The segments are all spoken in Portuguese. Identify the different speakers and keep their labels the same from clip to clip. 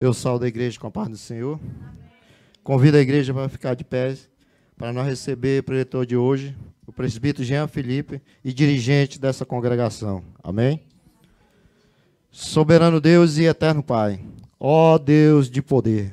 Speaker 1: Eu saúdo a igreja com a paz do Senhor. Convido a igreja para ficar de pé, para nós receber o preletor de hoje, o presbítero Jean Felipe e dirigente dessa congregação. Amém? Soberano Deus e eterno Pai, ó Deus de poder,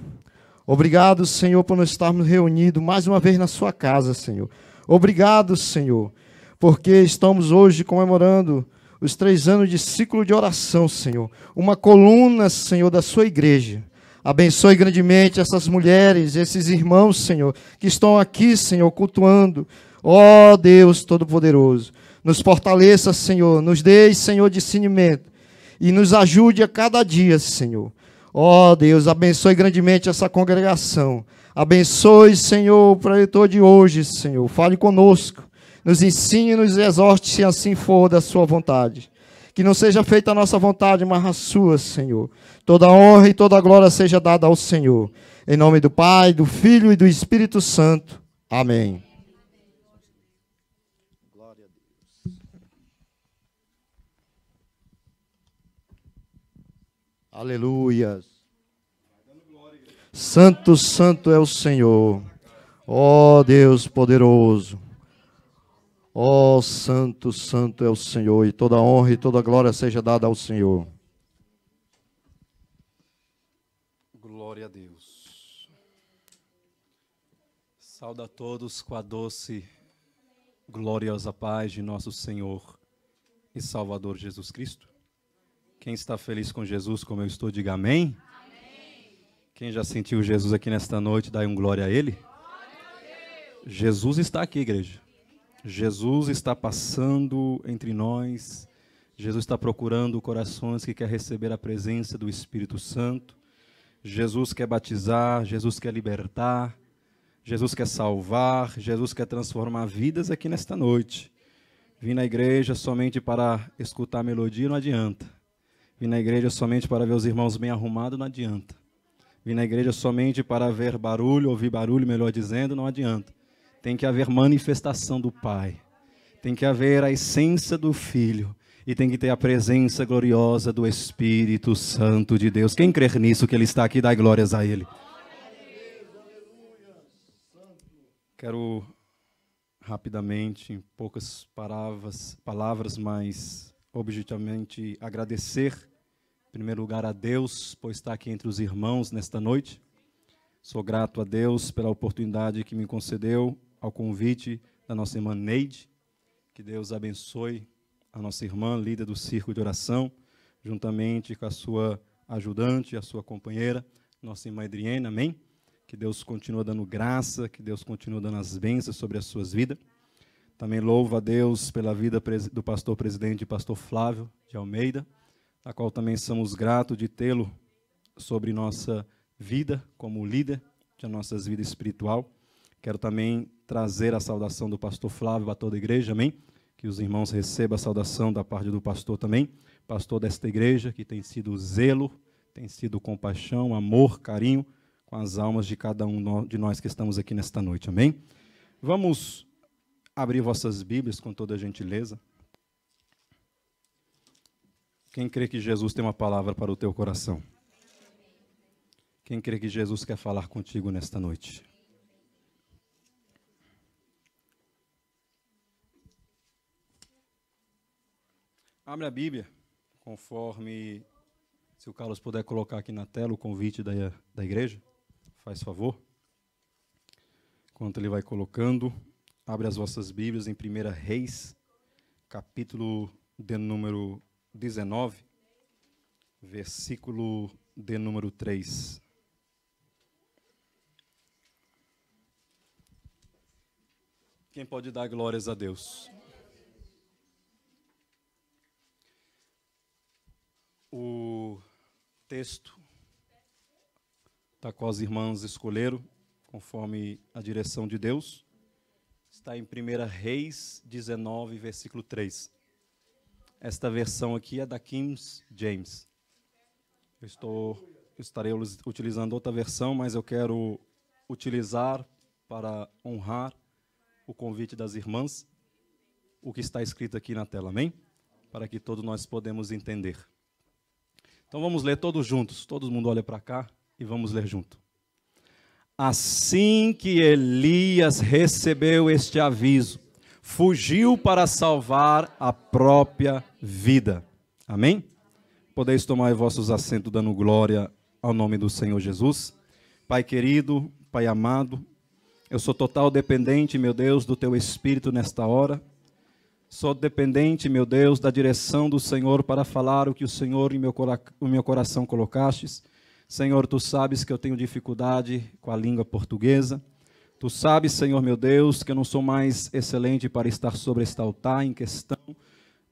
Speaker 1: obrigado, Senhor, por nós estarmos reunidos mais uma vez na sua casa, Senhor. Obrigado, Senhor, porque estamos hoje comemorando os 3 anos de ciclo de oração, Senhor. Uma coluna, Senhor, da sua igreja. Abençoe grandemente essas mulheres, esses irmãos, Senhor, que estão aqui, Senhor, cultuando. Ó Deus Todo-Poderoso, nos fortaleça, Senhor, nos dê, Senhor, discernimento e nos ajude a cada dia, Senhor. Ó Deus, abençoe grandemente essa congregação. Abençoe, Senhor, o preletor de hoje, Senhor. Fale conosco. Nos ensine, nos exorte, se assim for da sua vontade. Que não seja feita a nossa vontade, mas a sua, Senhor. Toda honra e toda glória seja dada ao Senhor. Em nome do Pai, do Filho e do Espírito Santo. Amém. Glória a Deus. Aleluia. Santo, santo é o Senhor. Ó Deus poderoso. Ó santo, santo é o Senhor, e toda honra e toda glória seja dada ao Senhor.
Speaker 2: Glória a Deus. Saúde a todos com a doce, gloriosa paz de nosso Senhor e Salvador Jesus Cristo. Quem está feliz com Jesus, como eu estou, diga amém. Amém. Quem já sentiu Jesus aqui nesta noite, dá glória a Ele. Jesus está aqui, igreja. Jesus está passando entre nós, Jesus está procurando corações que querem receber a presença do Espírito Santo. Jesus quer batizar, Jesus quer libertar, Jesus quer salvar, Jesus quer transformar vidas aqui nesta noite. Vir na igreja somente para escutar a melodia não adianta. Vir na igreja somente para ver os irmãos bem arrumados não adianta. Vir na igreja somente para ver barulho, ouvir barulho, melhor dizendo, não adianta. Tem que haver manifestação do Pai, tem que haver a essência do Filho e tem que ter a presença gloriosa do Espírito Santo de Deus. Quem crer nisso, que Ele está aqui, dá glórias a Ele. Quero rapidamente, em poucas palavras, mas objetivamente agradecer, em primeiro lugar, a Deus por estar aqui entre os irmãos nesta noite. Sou grato a Deus pela oportunidade que me concedeu, ao convite da nossa irmã Neide. Que Deus abençoe a nossa irmã, líder do Círculo de Oração, juntamente com a sua ajudante, a sua companheira, nossa irmã Adriana, amém? Que Deus continue dando graça, que Deus continue dando as bênçãos sobre as suas vidas. Também louvo a Deus pela vida do pastor presidente, pastor Flávio de Almeida, a qual também somos gratos de tê-lo sobre nossa vida como líder de nossas vidas espiritual. Quero também trazer a saudação do pastor Flávio a toda a igreja, amém? Que os irmãos recebam a saudação da parte do pastor também, pastor desta igreja, que tem sido zelo, tem sido compaixão, amor, carinho com as almas de cada um de nós que estamos aqui nesta noite, amém? Vamos abrir vossas Bíblias com toda a gentileza. Quem crê que Jesus tem uma palavra para o teu coração? Quem crê que Jesus quer falar contigo nesta noite? Abre a Bíblia, conforme, se o Carlos puder colocar aqui na tela o convite da igreja, faz favor. Enquanto ele vai colocando, abre as vossas Bíblias em 1 Reis, capítulo de número 19, versículo de número 3. Quem pode dar glórias a Deus? O texto da qual os irmãos escolheram, conforme a direção de Deus, está em 1 Reis 19, versículo 3. Esta versão aqui é da King James. Estarei utilizando outra versão, mas eu quero utilizar para honrar o convite das irmãs, o que está escrito aqui na tela, amém? Para que todos nós podemos entender. Então vamos ler todos juntos, todo mundo olha para cá, e vamos ler junto. Assim que Elias recebeu este aviso, fugiu para salvar a própria vida. Amém? Podeis tomar vossos assentos dando glória ao nome do Senhor Jesus. Pai querido, Pai amado, eu sou total dependente, meu Deus, do Teu Espírito nesta hora. Sou dependente, meu Deus, da direção do Senhor para falar o que o Senhor em meu coração colocastes. Senhor, Tu sabes que eu tenho dificuldade com a língua portuguesa. Tu sabes, Senhor meu Deus, que eu não sou mais excelente para estar sobre este altar em questão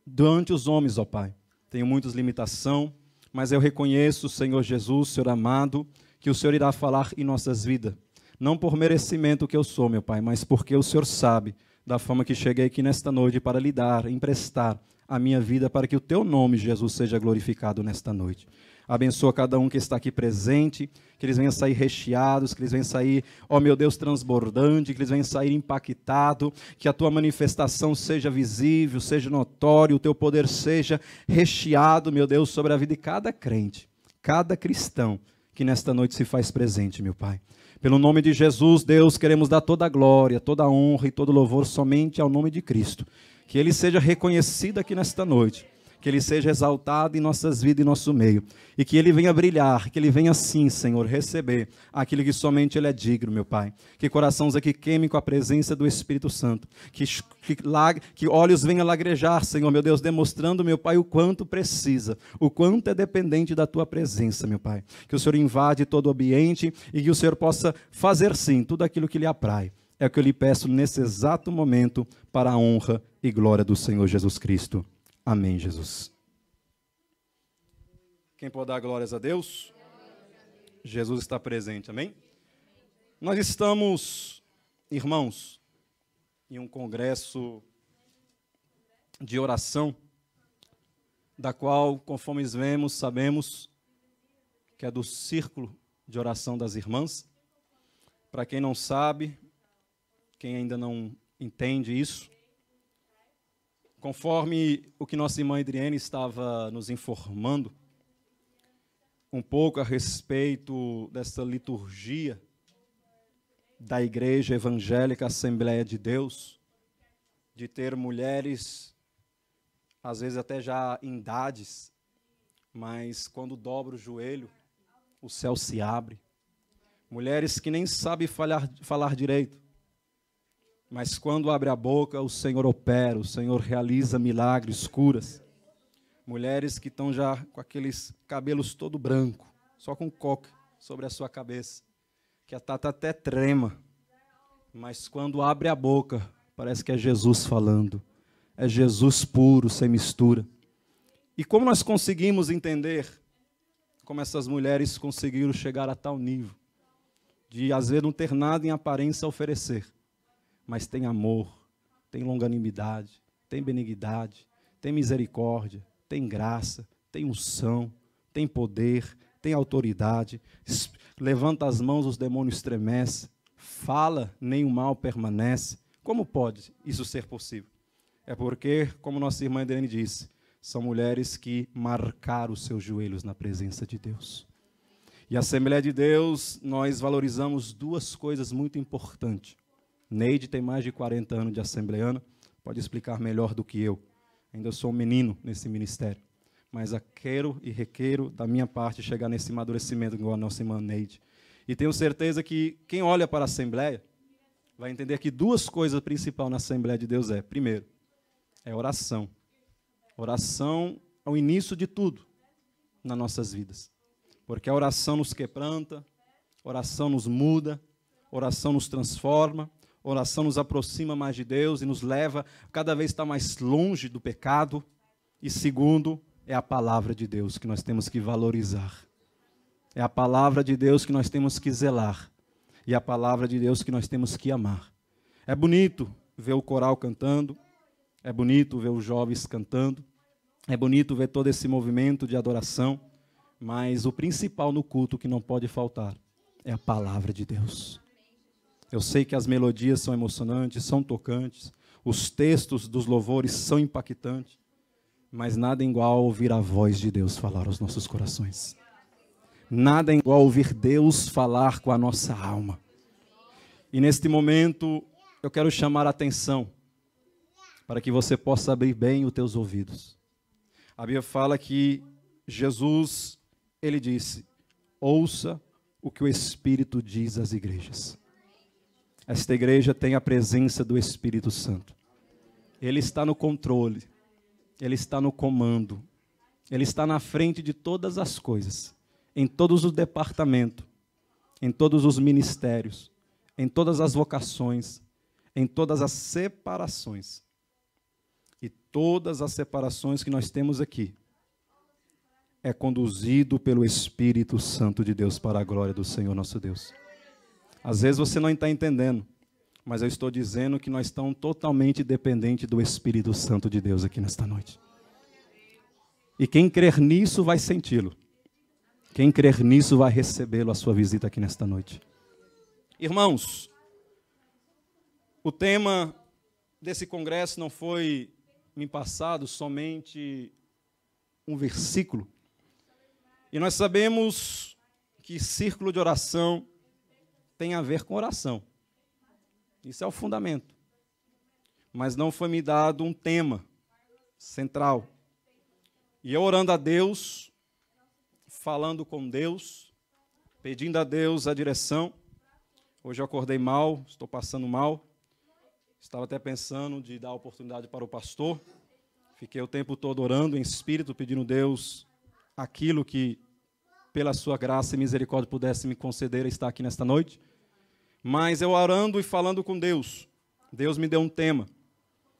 Speaker 2: diante os homens, ó Pai. Tenho muitas limitações, mas eu reconheço, Senhor Jesus, Senhor amado, que o Senhor irá falar em nossas vidas. Não por merecimento que eu sou, meu Pai, mas porque o Senhor sabe da forma que cheguei aqui nesta noite para lhe dar, emprestar a minha vida para que o Teu nome, Jesus, seja glorificado nesta noite. Abençoa cada um que está aqui presente, que eles venham sair recheados, que eles venham sair, ó meu Deus, transbordante, que eles venham sair impactados, que a Tua manifestação seja visível, seja notório, o Teu poder seja recheado, meu Deus, sobre a vida de cada crente, cada cristão que nesta noite se faz presente, meu Pai. Pelo nome de Jesus, Deus, queremos dar toda a glória, toda a honra e todo o louvor somente ao nome de Cristo. Que Ele seja reconhecido aqui nesta noite. Que Ele seja exaltado em nossas vidas e em nosso meio. E que Ele venha brilhar, que Ele venha sim, Senhor, receber aquilo que somente Ele é digno, meu Pai. Que corações aqui queimem com a presença do Espírito Santo. Que olhos venham lagrejar, Senhor, meu Deus, demonstrando, meu Pai, o quanto precisa, o quanto é dependente da Tua presença, meu Pai. Que o Senhor invade todo o ambiente e que o Senhor possa fazer sim tudo aquilo que lhe aprai. É o que eu lhe peço nesse exato momento para a honra e glória do Senhor Jesus Cristo. Amém, Jesus. Quem pode dar glórias a Deus? Jesus está presente, amém? Nós estamos, irmãos, em um congresso de oração, da qual, conforme vemos, sabemos que é do Círculo de Oração das Irmãs. Para quem não sabe, quem ainda não entende isso, conforme o que nossa irmã Adriene estava nos informando, um pouco a respeito dessa liturgia da Igreja Evangélica Assembleia de Deus, de ter mulheres, às vezes até já em idades, mas quando dobra o joelho, o céu se abre. Mulheres que nem sabem falar direito, mas quando abre a boca, o Senhor opera, o Senhor realiza milagres, curas. Mulheres que estão já com aqueles cabelos todo branco, só com coque sobre a sua cabeça, que a Tata até trema, mas quando abre a boca, parece que é Jesus falando. É Jesus puro, sem mistura. E como nós conseguimos entender como essas mulheres conseguiram chegar a tal nível, de às vezes não ter nada em aparência a oferecer, mas tem amor, tem longanimidade, tem benignidade, tem misericórdia, tem graça, tem unção, tem poder, tem autoridade, levanta as mãos, os demônios estremecem, fala, nem o mal permanece. Como pode isso ser possível? É porque, como nossa irmã Adriane disse, são mulheres que marcaram os seus joelhos na presença de Deus. E a Assembleia de Deus, nós valorizamos duas coisas muito importantes. Neide tem mais de 40 anos de assembleana, pode explicar melhor do que eu. Ainda sou um menino nesse ministério. Mas quero e requeiro da minha parte chegar nesse amadurecimento igual a nossa irmã Neide. E tenho certeza que quem olha para a Assembleia vai entender que duas coisas principais na Assembleia de Deus é: primeiro, é oração. Oração é o início de tudo nas nossas vidas. Porque a oração nos quebranta, oração nos muda, oração nos transforma, oração nos aproxima mais de Deus e nos leva cada vez a estar mais longe do pecado. E segundo, é a palavra de Deus que nós temos que valorizar. É a palavra de Deus que nós temos que zelar. E a palavra de Deus que nós temos que amar. É bonito ver o coral cantando, é bonito ver os jovens cantando, é bonito ver todo esse movimento de adoração, mas o principal no culto que não pode faltar é a palavra de Deus. Eu sei que as melodias são emocionantes, são tocantes, os textos dos louvores são impactantes, mas nada igual ouvir a voz de Deus falar aos nossos corações. Nada é igual ouvir Deus falar com a nossa alma. E neste momento, eu quero chamar a atenção para que você possa abrir bem os teus ouvidos. A Bíblia fala que Jesus, ele disse: ouça o que o Espírito diz às igrejas. Esta igreja tem a presença do Espírito Santo. Ele está no controle, ele está no comando, ele está na frente de todas as coisas, em todos os departamentos, em todos os ministérios, em todas as vocações, em todas as separações. E todas as separações que nós temos aqui é conduzido pelo Espírito Santo de Deus para a glória do Senhor nosso Deus. Às vezes você não está entendendo, mas eu estou dizendo que nós estamos totalmente dependentes do Espírito Santo de Deus aqui nesta noite. E quem crer nisso vai senti-lo. Quem crer nisso vai recebê-lo, a sua visita aqui nesta noite. Irmãos, o tema desse congresso não foi me passado somente um versículo. E nós sabemos que círculo de oração tem a ver com oração. Isso é o fundamento. Mas não foi me dado um tema central. E eu orando a Deus, falando com Deus, pedindo a Deus a direção. Hoje eu acordei mal, estou passando mal. Estava até pensando de dar oportunidade para o pastor. Fiquei o tempo todo orando em espírito, pedindo a Deus aquilo que, pela sua graça e misericórdia, pudesse me conceder a estar aqui nesta noite. Mas eu orando e falando com Deus, Deus me deu um tema.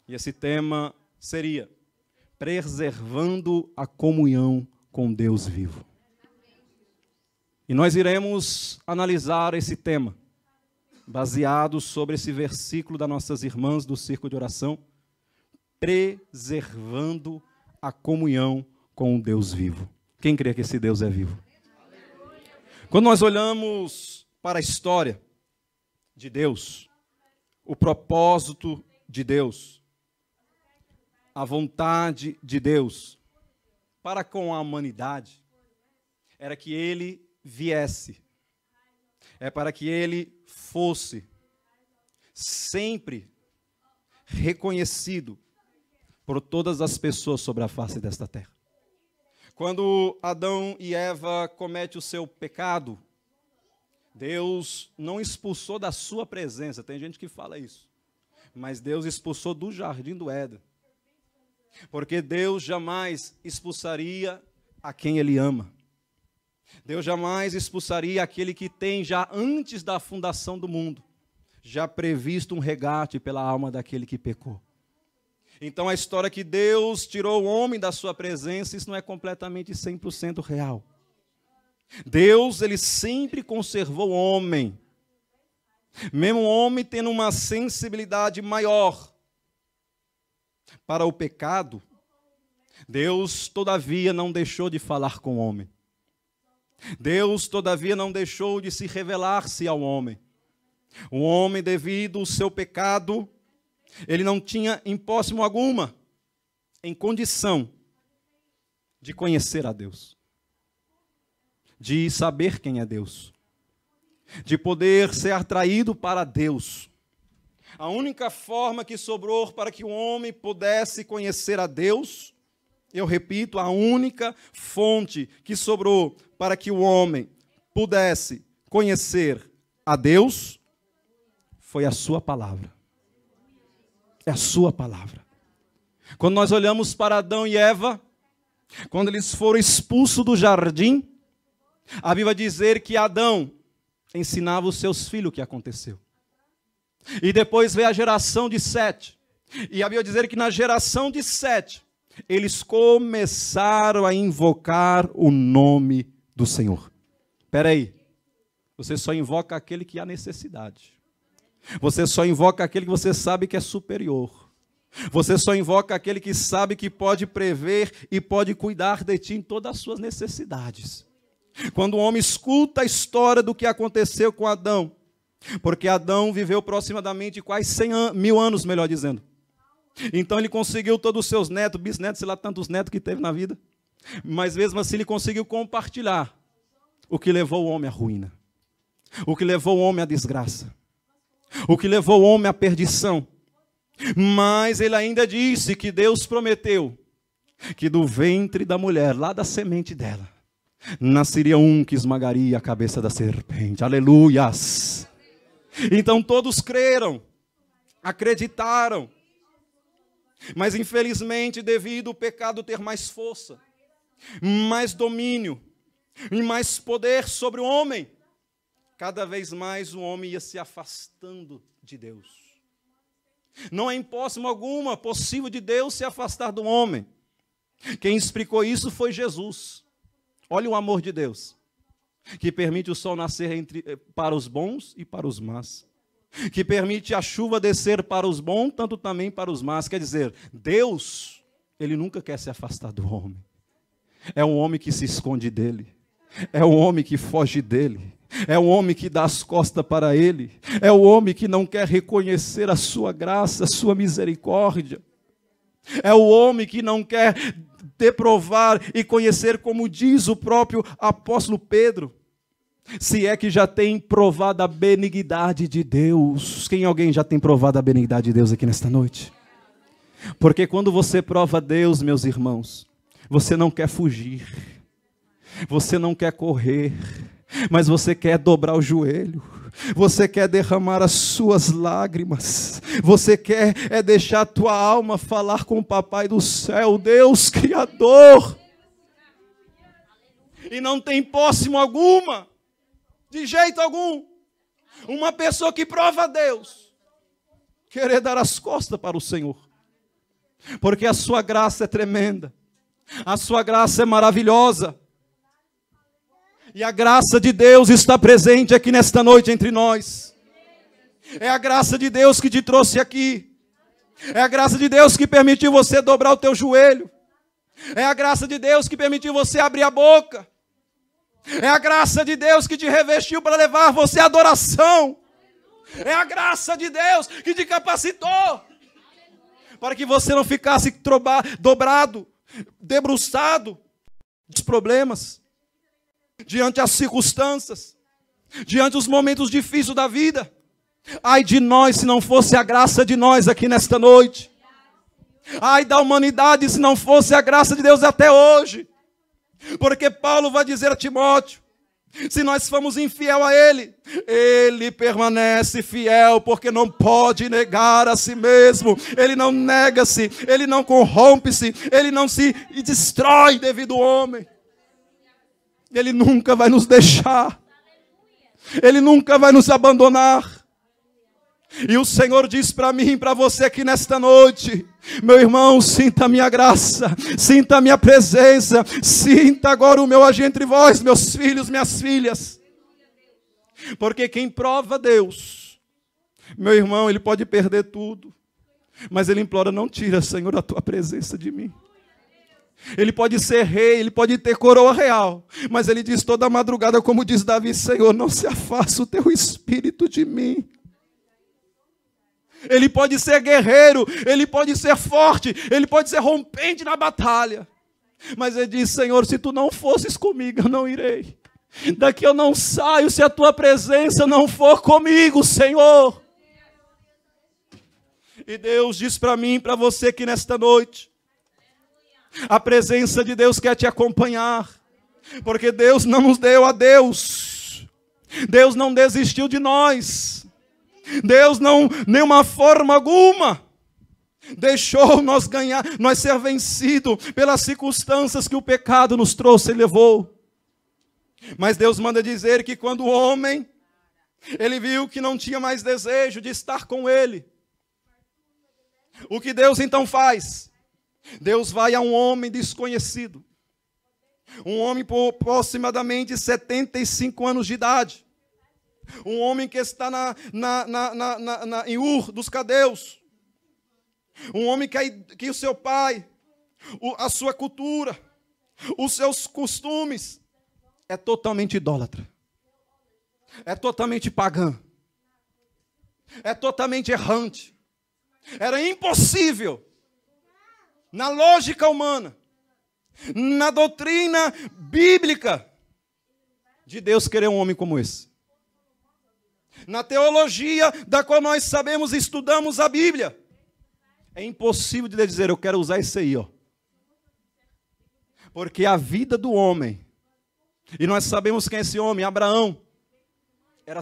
Speaker 2: E esse tema seria: preservando a comunhão com Deus vivo. E nós iremos analisar esse tema, baseado sobre esse versículo das nossas irmãs do Círculo de Oração, preservando a comunhão com o Deus vivo. Quem crê que esse Deus é vivo? Quando nós olhamos para a história de Deus, o propósito de Deus, a vontade de Deus para com a humanidade, era que Ele viesse, é para que Ele fosse sempre reconhecido por todas as pessoas sobre a face desta terra. Quando Adão e Eva cometem o seu pecado, Deus não expulsou da sua presença, tem gente que fala isso, mas Deus expulsou do jardim do Éden, porque Deus jamais expulsaria a quem Ele ama. Deus jamais expulsaria aquele que tem já antes da fundação do mundo, já previsto um resgate pela alma daquele que pecou. Então a história que Deus tirou o homem da sua presença, isso não é completamente 100% real. Deus, Ele sempre conservou o homem, mesmo o homem tendo uma sensibilidade maior para o pecado, Deus todavia não deixou de falar com o homem. Deus todavia não deixou de se revelar-se ao homem. O homem, devido ao seu pecado, ele não tinha hipótese alguma em condição de conhecer a Deus, de saber quem é Deus, de poder ser atraído para Deus. A única forma que sobrou para que o homem pudesse conhecer a Deus, eu repito, a única fonte que sobrou para que o homem pudesse conhecer a Deus foi a sua palavra. É a sua palavra. Quando nós olhamos para Adão e Eva, quando eles foram expulsos do jardim, a Bíblia vai dizer que Adão ensinava os seus filhos o que aconteceu. E depois veio a geração de Sete. E a Bíblia vai dizer que na geração de Sete, eles começaram a invocar o nome do Senhor. Espera aí, você só invoca aquele que há necessidade. Você só invoca aquele que você sabe que é superior. Você só invoca aquele que sabe que pode prever e pode cuidar de ti em todas as suas necessidades. Quando o homem escuta a história do que aconteceu com Adão, porque Adão viveu aproximadamente quase 100 mil anos, melhor dizendo. Então ele conseguiu todos os seus netos, bisnetos, sei lá, tantos netos que teve na vida. Mas mesmo assim ele conseguiu compartilhar o que levou o homem à ruína, o que levou o homem à desgraça, o que levou o homem à perdição. Mas ele ainda disse que Deus prometeu que do ventre da mulher, lá da semente dela, nasceria um que esmagaria a cabeça da serpente. Aleluias! Então todos creram, acreditaram. Mas infelizmente, devido ao pecado ter mais força, mais domínio e mais poder sobre o homem, cada vez mais o homem ia se afastando de Deus. Não é hipótese alguma possível de Deus se afastar do homem. Quem explicou isso foi Jesus. Olha o amor de Deus, que permite o sol nascer para os bons e para os más, que permite a chuva descer para os bons, tanto também para os más. Quer dizer, Deus, Ele nunca quer se afastar do homem. É um homem que se esconde dele, é um homem que foge dele, é um homem que dá as costas para ele, é o homem que não quer reconhecer a sua graça, a sua misericórdia, é o homem que não quer provar e conhecer, como diz o próprio apóstolo Pedro, se é que já tem provado a benignidade de Deus. Alguém já tem provado a benignidade de Deus aqui nesta noite? Porque quando você prova Deus, meus irmãos, você não quer fugir, você não quer correr, mas você quer dobrar o joelho, você quer derramar as suas lágrimas, você quer deixar a tua alma falar com o Papai do céu, Deus Criador. E não tem próximo alguma, de jeito algum, uma pessoa que prova a Deus, querer dar as costas para o Senhor, porque a sua graça é tremenda, a sua graça é maravilhosa, e a graça de Deus está presente aqui nesta noite entre nós. É a graça de Deus que te trouxe aqui, é a graça de Deus que permitiu você dobrar o teu joelho, é a graça de Deus que permitiu você abrir a boca, é a graça de Deus que te revestiu para levar você à adoração, é a graça de Deus que te capacitou para que você não ficasse dobrado, debruçado dos problemas, diante as circunstâncias, diante os momentos difíceis da vida. Ai de nós se não fosse a graça de nós aqui nesta noite. Ai da humanidade se não fosse a graça de Deus até hoje. Porque Paulo vai dizer a Timóteo, se nós formos infiel a Ele, Ele permanece fiel, porque não pode negar a si mesmo. Ele não nega-se, Ele não corrompe-se, Ele não se destrói devido ao homem. Ele nunca vai nos deixar, Ele nunca vai nos abandonar. E o Senhor diz para mim e para você aqui nesta noite, meu irmão, sinta a minha graça, sinta a minha presença, sinta agora o meu agir entre vós, meus filhos, minhas filhas. Porque quem prova Deus, meu irmão, ele pode perder tudo, mas ele implora, não tira, Senhor, a tua presença de mim. Ele pode ser rei, ele pode ter coroa real, mas ele diz toda madrugada, como diz Davi, Senhor, não se afasta o teu espírito de mim. Ele pode ser guerreiro, ele pode ser forte, ele pode ser rompente na batalha, mas ele diz, Senhor, se tu não fosses comigo, eu não irei. Daqui eu não saio se a tua presença não for comigo, Senhor. E Deus diz para mim e para você que nesta noite, a presença de Deus quer te acompanhar, porque Deus não nos deu a Deus, Deus não desistiu de nós, Deus não, nenhuma forma alguma, deixou nós ganhar, nós ser vencidos pelas circunstâncias que o pecado nos trouxe e levou. Mas Deus manda dizer que quando o homem, ele viu que não tinha mais desejo de estar com ele, o que Deus então faz? Deus vai a um homem desconhecido, um homem por aproximadamente 75 anos de idade, um homem que está em Ur dos Caldeus, um homem que o seu pai, a sua cultura, os seus costumes, é totalmente idólatra, é totalmente pagã, é totalmente errante. Era impossível, na lógica humana, na doutrina bíblica, de Deus querer um homem como esse? Na teologia da qual nós sabemos e estudamos a Bíblia, é impossível de Deus dizer, eu quero usar esse aí, ó. Porque a vida do homem, e nós sabemos quem é esse homem, Abraão, era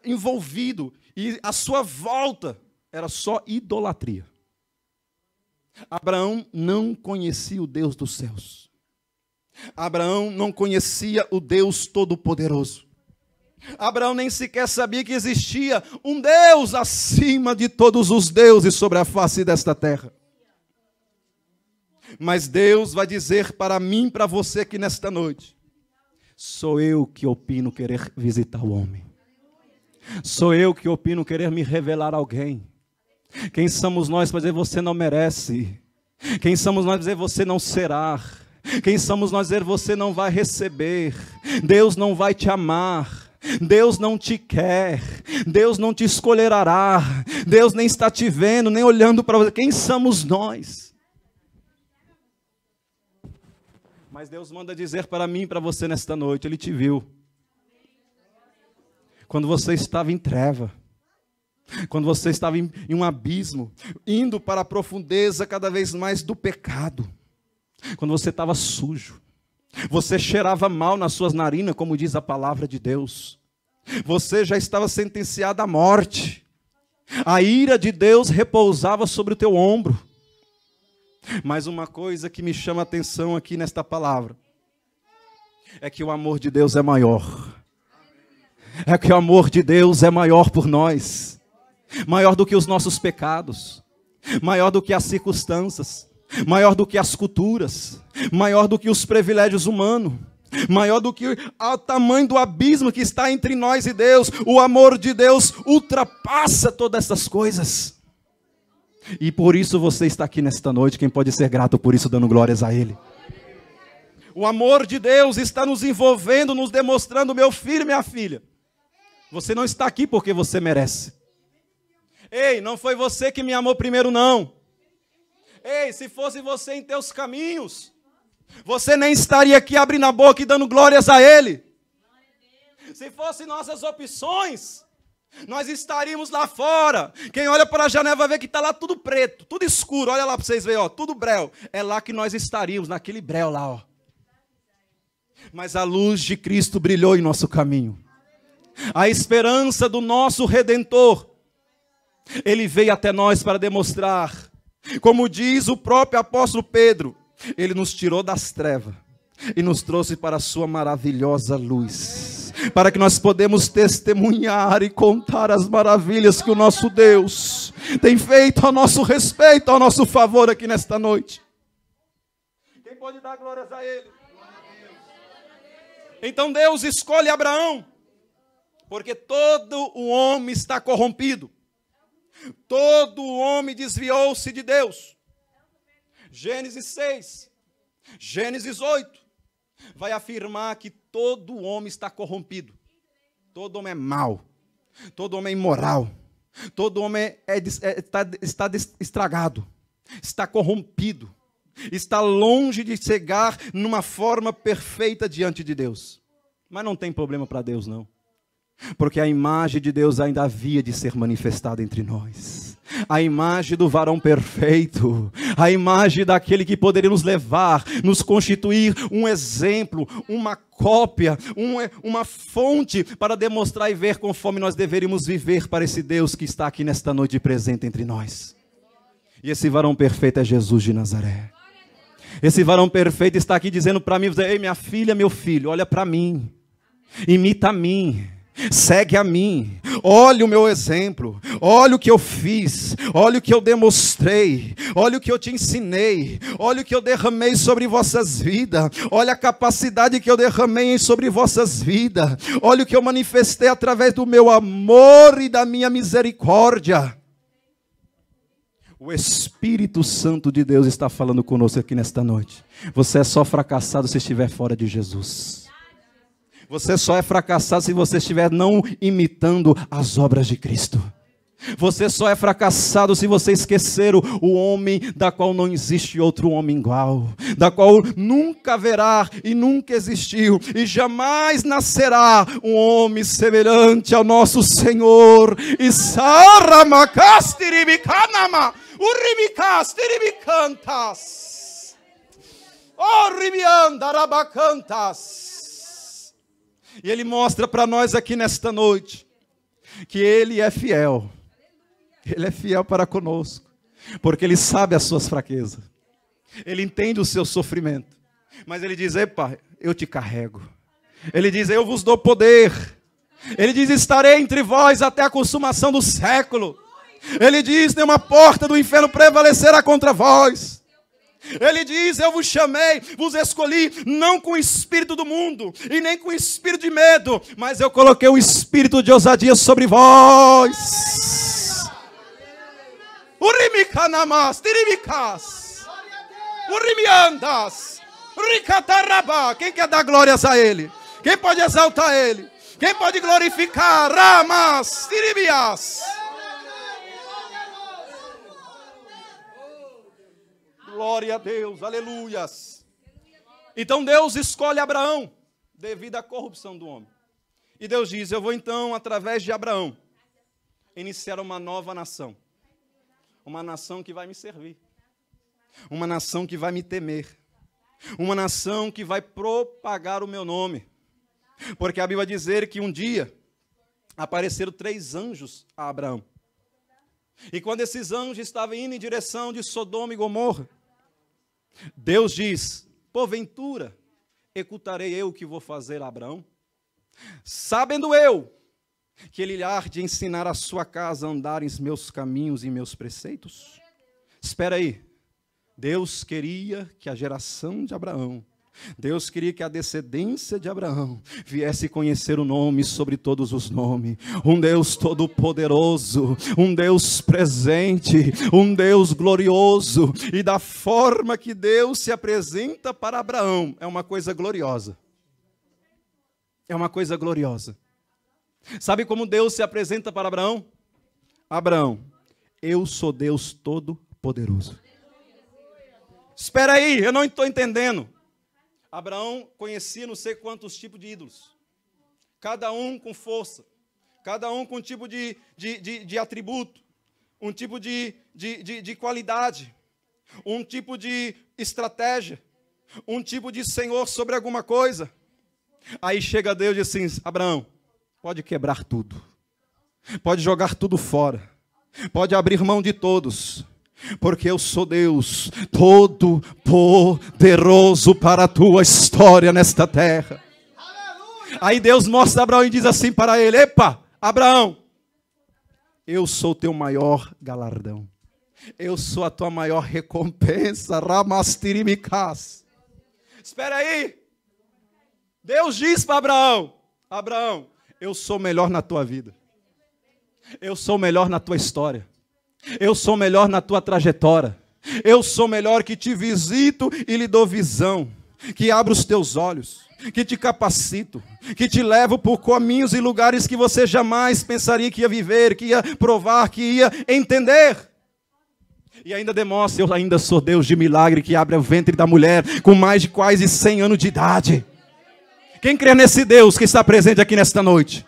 Speaker 2: envolvido, e a sua volta era só idolatria. Abraão não conhecia o Deus dos céus. Abraão não conhecia o Deus Todo-Poderoso. Abraão nem sequer sabia que existia um Deus acima de todos os deuses sobre a face desta terra. Mas Deus vai dizer para mim, para você aqui nesta noite, sou eu que opino querer visitar o homem. Sou eu que opino querer me revelar a alguém. Quem somos nós para dizer você não merece? Quem somos nós para dizer você não será? Quem somos nós para dizer você não vai receber? Deus não vai te amar. Deus não te quer. Deus não te escolherá. Deus nem está te vendo, nem olhando para você. Quem somos nós? Mas Deus manda dizer para mim e para você nesta noite, Ele te viu. Quando você estava em treva. Quando você estava em um abismo, indo para a profundeza cada vez mais do pecado. Quando você estava sujo. Você cheirava mal nas suas narinas, como diz a palavra de Deus. Você já estava sentenciado à morte. A ira de Deus repousava sobre o teu ombro. Mas uma coisa que me chama a atenção aqui nesta palavra é que o amor de Deus é maior. É que o amor de Deus é maior por nós. Maior do que os nossos pecados. Maior do que as circunstâncias. Maior do que as culturas. Maior do que os privilégios humanos. Maior do que o tamanho do abismo que está entre nós e Deus. O amor de Deus ultrapassa todas essas coisas. E por isso você está aqui nesta noite. Quem pode ser grato por isso, dando glórias a Ele? O amor de Deus está nos envolvendo, nos demonstrando, meu filho e minha filha. Você não está aqui porque você merece. Ei, não foi você que me amou primeiro, não. Ei, se fosse você em teus caminhos, você nem estaria aqui abrindo a boca e dando glórias a Ele. Se fossem nossas opções, nós estaríamos lá fora. Quem olha para a janela vai ver que está lá tudo preto, tudo escuro. Olha lá para vocês verem, ó, tudo breu. É lá que nós estaríamos, naquele breu lá, ó. Mas a luz de Cristo brilhou em nosso caminho. A esperança do nosso Redentor, Ele veio até nós para demonstrar, como diz o próprio apóstolo Pedro, Ele nos tirou das trevas e nos trouxe para a sua maravilhosa luz, para que nós podemos testemunhar e contar as maravilhas que o nosso Deus tem feito a nosso respeito, ao nosso favor aqui nesta noite. Quem pode dar glórias a Ele? Então Deus escolhe Abraão, porque todo o homem está corrompido. Todo o homem desviou-se de Deus. Gênesis 6, Gênesis 8, vai afirmar que todo homem está corrompido. Todo homem é mau. Todo homem é imoral. Todo homem está estragado. Está corrompido. Está longe de chegar numa forma perfeita diante de Deus. Mas não tem problema para Deus, não. Porque a imagem de Deus ainda havia de ser manifestada entre nós. A imagem do varão perfeito. A imagem daquele que poderia nos levar, nos constituir um exemplo, uma cópia, uma fonte para demonstrar e ver conforme nós deveríamos viver para esse Deus que está aqui nesta noite presente entre nós. E esse varão perfeito é Jesus de Nazaré. Esse varão perfeito está aqui dizendo para mim, ei, minha filha, meu filho, olha para mim, imita a mim. Segue a mim, olha o meu exemplo, olha o que eu fiz, olha o que eu demonstrei, olha o que eu te ensinei, olha o que eu derramei sobre vossas vidas, olha a capacidade que eu derramei sobre vossas vidas, olha o que eu manifestei através do meu amor e da minha misericórdia. O Espírito Santo de Deus está falando conosco aqui nesta noite. Você é só fracassado se estiver fora de Jesus. Você só é fracassado se você estiver não imitando as obras de Cristo. Você só é fracassado se você esquecer o homem da qual não existe outro homem igual, da qual nunca haverá e nunca existiu e jamais nascerá um homem semelhante ao nosso Senhor. E Saramacastiribicanama, Uribicastiribicantas, Oribiandarabacantas. E Ele mostra para nós aqui nesta noite que Ele é fiel. Ele é fiel para conosco, porque Ele sabe as suas fraquezas. Ele entende o seu sofrimento. Mas Ele diz, epa, eu te carrego. Ele diz, eu vos dou poder. Ele diz, estarei entre vós até a consumação do século. Ele diz, nenhuma porta do inferno prevalecerá contra vós. Ele diz, eu vos chamei, vos escolhi, não com o espírito do mundo, e nem com o espírito de medo, mas eu coloquei o espírito de ousadia sobre vós. Urimicanamas, tirimicas, urimiandas, ricatarabá. Quem quer dar glórias a Ele? Quem pode exaltar Ele? Quem pode glorificar? Ramas, tirimias. Glória a Deus, aleluias. Então Deus escolhe Abraão devido à corrupção do homem. E Deus diz, eu vou então, através de Abraão, iniciar uma nova nação. Uma nação que vai me servir. Uma nação que vai me temer. Uma nação que vai propagar o meu nome. Porque a Bíblia vai dizer que um dia apareceram 3 anjos a Abraão. E quando esses anjos estavam indo em direção de Sodoma e Gomorra, Deus diz, porventura, escutarei eu o que vou fazer a Abraão? Sabendo eu que ele há de ensinar a sua casa a andar em meus caminhos e meus preceitos? Espera aí. Deus queria que a geração de Abraão, Deus queria que a descendência de Abraão viesse conhecer o nome sobre todos os nomes. Um Deus todo-poderoso, um Deus presente, um Deus glorioso. E da forma que Deus se apresenta para Abraão, é uma coisa gloriosa. É uma coisa gloriosa. Sabe como Deus se apresenta para Abraão? Abraão, eu sou Deus todo-poderoso. Espera aí, eu não estou entendendo. Abraão conhecia não sei quantos tipos de ídolos. Cada um com força. Cada um com um tipo de atributo. Um tipo de qualidade. Um tipo de estratégia. Um tipo de senhor sobre alguma coisa. Aí chega Deus e diz assim, Abraão, pode quebrar tudo. Pode jogar tudo fora. Pode abrir mão de todos. Porque eu sou Deus todo-poderoso para a tua história nesta terra. Aleluia. Aí Deus mostra a Abraão e diz assim para ele, epa, Abraão, eu sou o teu maior galardão. Eu sou a tua maior recompensa. Ramastirimicas. Espera aí. Deus diz para Abraão, Abraão, eu sou melhor na tua vida. Eu sou melhor na tua história. Eu sou melhor na tua trajetória. Eu sou melhor que te visito e lhe dou visão. Que abro os teus olhos. Que te capacito. Que te levo por caminhos e lugares que você jamais pensaria que ia viver. Que ia provar, que ia entender. E ainda demonstra, eu ainda sou Deus de milagre que abre o ventre da mulher com mais de quase 100 anos de idade. Quem crê nesse Deus que está presente aqui nesta noite?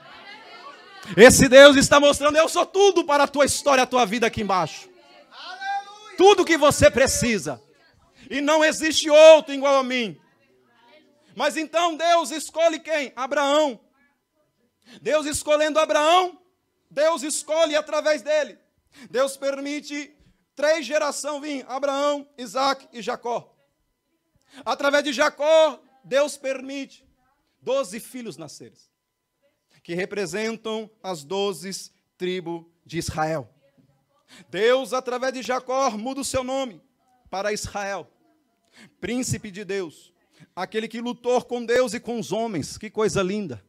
Speaker 2: Esse Deus está mostrando, eu sou tudo para a tua história, a tua vida aqui embaixo. Aleluia. Tudo que você precisa. E não existe outro igual a mim. Mas então Deus escolhe quem? Abraão. Deus escolhendo Abraão, Deus escolhe através dele. Deus permite 3 gerações vir, Abraão, Isaac e Jacó. Através de Jacó, Deus permite 12 filhos nascerem, que representam as 12 tribos de Israel. Deus, através de Jacó, muda o seu nome para Israel, príncipe de Deus, aquele que lutou com Deus e com os homens. Que coisa linda.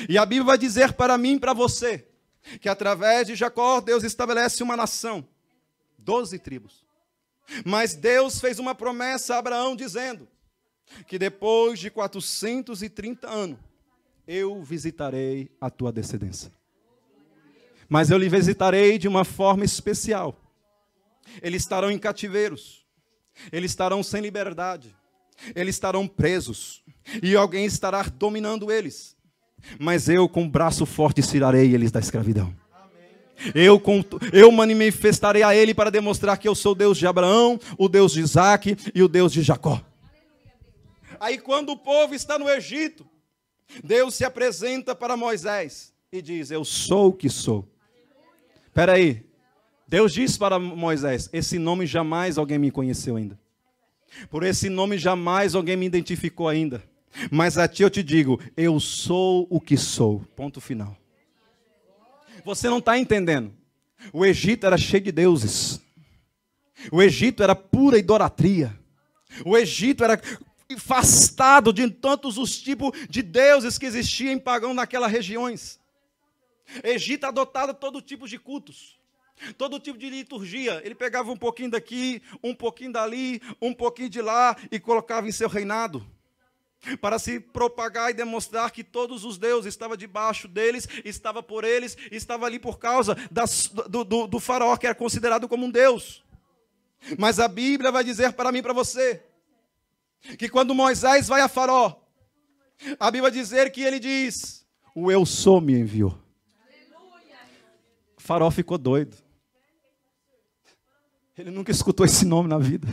Speaker 2: E a Bíblia vai dizer para mim e para você, que através de Jacó, Deus estabelece uma nação, 12 tribos. Mas Deus fez uma promessa a Abraão, dizendo que depois de 430 anos, eu visitarei a tua descendência. Mas eu lhe visitarei de uma forma especial. Eles estarão em cativeiros. Eles estarão sem liberdade. Eles estarão presos. E alguém estará dominando eles. Mas eu com o braço forte tirarei eles da escravidão. Eu manifestarei a ele para demonstrar que eu sou o Deus de Abraão, o Deus de Isaac e o Deus de Jacó. Aí quando o povo está no Egito, Deus se apresenta para Moisés e diz: eu sou o que sou. Espera aí. Deus disse para Moisés: esse nome jamais alguém me conheceu ainda. Por esse nome jamais alguém me identificou ainda. Mas a ti eu te digo: eu sou o que sou. Ponto final. Você não está entendendo. O Egito era cheio de deuses. O Egito era pura idolatria. O Egito era afastado de tantos os tipos de deuses que existiam em pagão naquelas regiões. O Egito adotava todo tipo de cultos. Todo tipo de liturgia. Ele pegava um pouquinho daqui, um pouquinho dali, um pouquinho de lá e colocava em seu reinado. Para se propagar e demonstrar que todos os deuses estavam debaixo deles, estava por eles, estava ali por causa do faraó, que era considerado como um deus. Mas a Bíblia vai dizer para mim e para você, que quando Moisés vai a faraó, a Bíblia vai dizer que ele diz: o eu sou me enviou. O faraó ficou doido. Ele nunca escutou esse nome na vida.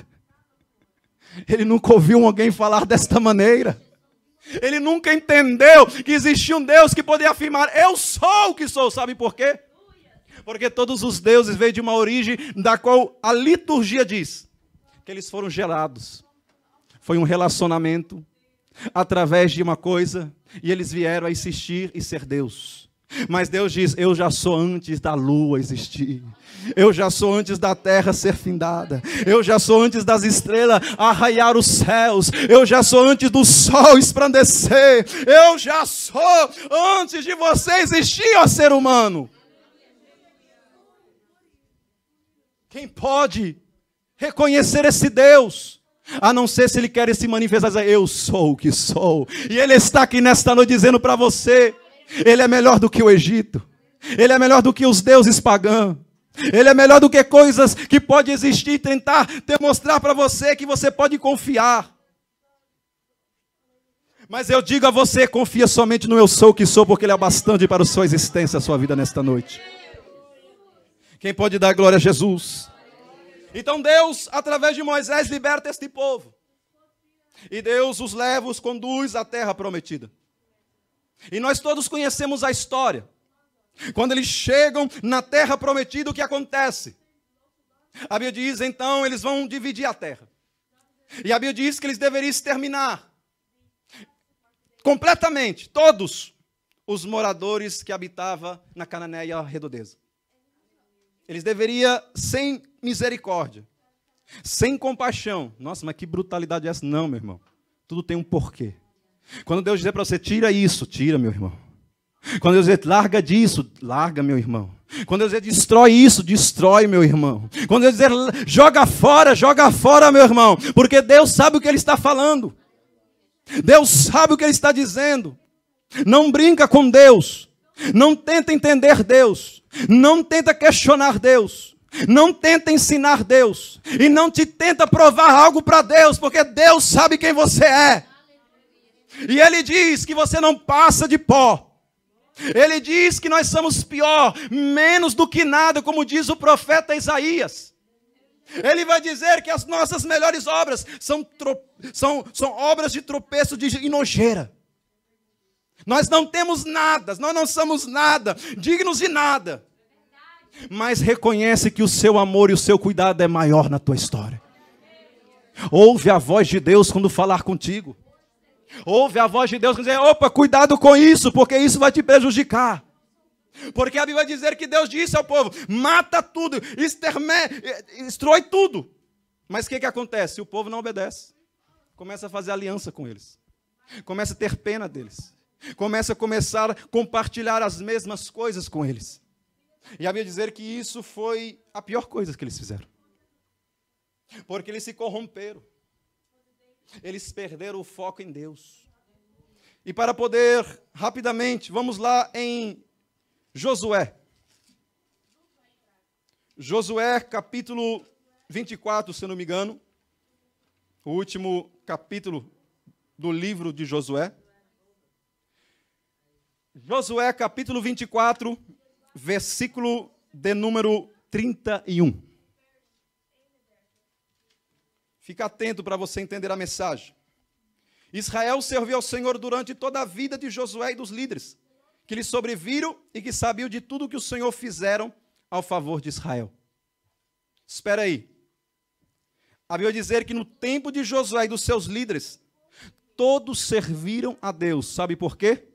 Speaker 2: Ele nunca ouviu alguém falar desta maneira. Ele nunca entendeu que existia um Deus que poderia afirmar: eu sou o que sou. Sabe por quê? Porque todos os deuses veio de uma origem da qual a liturgia diz que eles foram gerados. Foi um relacionamento através de uma coisa e eles vieram a existir e ser Deus. Mas Deus diz: eu já sou antes da lua existir. Eu já sou antes da terra ser findada. Eu já sou antes das estrelas arraiar os céus. Eu já sou antes do sol esplandecer. Eu já sou antes de você existir, ó ser humano. Quem pode reconhecer esse Deus? A não ser se ele quer se manifestar, dizer: eu sou o que sou. E ele está aqui nesta noite dizendo para você: ele é melhor do que o Egito. Ele é melhor do que os deuses pagãos. Ele é melhor do que coisas que pode existir e tentar demonstrar para você que você pode confiar. Mas eu digo a você: confia somente no eu sou o que sou, porque ele é bastante para a sua existência, a sua vida nesta noite. Quem pode dar glória a Jesus? Então Deus, através de Moisés, liberta este povo. E Deus os leva, os conduz à terra prometida. E nós todos conhecemos a história. Quando eles chegam na terra prometida, o que acontece? A Bíblia diz, então, eles vão dividir a terra. E a Bíblia diz que eles deveriam exterminar completamente todos os moradores que habitavam na Cananéia redondeza. Eles deveriam, sem misericórdia, sem compaixão. Nossa, mas que brutalidade é essa? Não, meu irmão. Tudo tem um porquê. Quando Deus dizer para você: tira isso, tira, meu irmão. Quando Deus dizer: larga disso, larga, meu irmão. Quando Deus dizer: destrói isso, destrói, meu irmão. Quando Deus dizer: joga fora, meu irmão. Porque Deus sabe o que Ele está falando. Deus sabe o que Ele está dizendo. Não brinca com Deus. Não tenta entender Deus. Não tenta questionar Deus. Não tenta ensinar Deus. E não te tenta provar algo para Deus. Porque Deus sabe quem você é. E Ele diz que você não passa de pó. Ele diz que nós somos pior, menos do que nada, como diz o profeta Isaías. Ele vai dizer que as nossas melhores obras são obras de tropeço e nojeira. Nós não temos nada, nós não somos nada, dignos de nada. Mas reconhece que o seu amor e o seu cuidado é maior na tua história. Ouve a voz de Deus quando falar contigo. Ouve a voz de Deus quando dizer: opa, cuidado com isso, porque isso vai te prejudicar. Porque a Bíblia vai dizer que Deus disse ao povo: mata tudo, destrói tudo. Mas o que acontece? O povo não obedece. Começa a fazer aliança com eles. Começa a ter pena deles. Começa a compartilhar as mesmas coisas com eles. E a Bíblia dizer que isso foi a pior coisa que eles fizeram. Porque eles se corromperam. Eles perderam o foco em Deus. E para poder, rapidamente, vamos lá em Josué. Josué, capítulo 24, se eu não me engano. O último capítulo do livro de Josué. Josué, capítulo 24, versículo de número 31. Fica atento para você entender a mensagem. Israel serviu ao Senhor durante toda a vida de Josué e dos líderes, que lhe sobreviram e que sabiam de tudo que o Senhor fizeram ao favor de Israel. Espera aí. A Bíblia dizer que no tempo de Josué e dos seus líderes, todos serviram a Deus. Sabe por quê?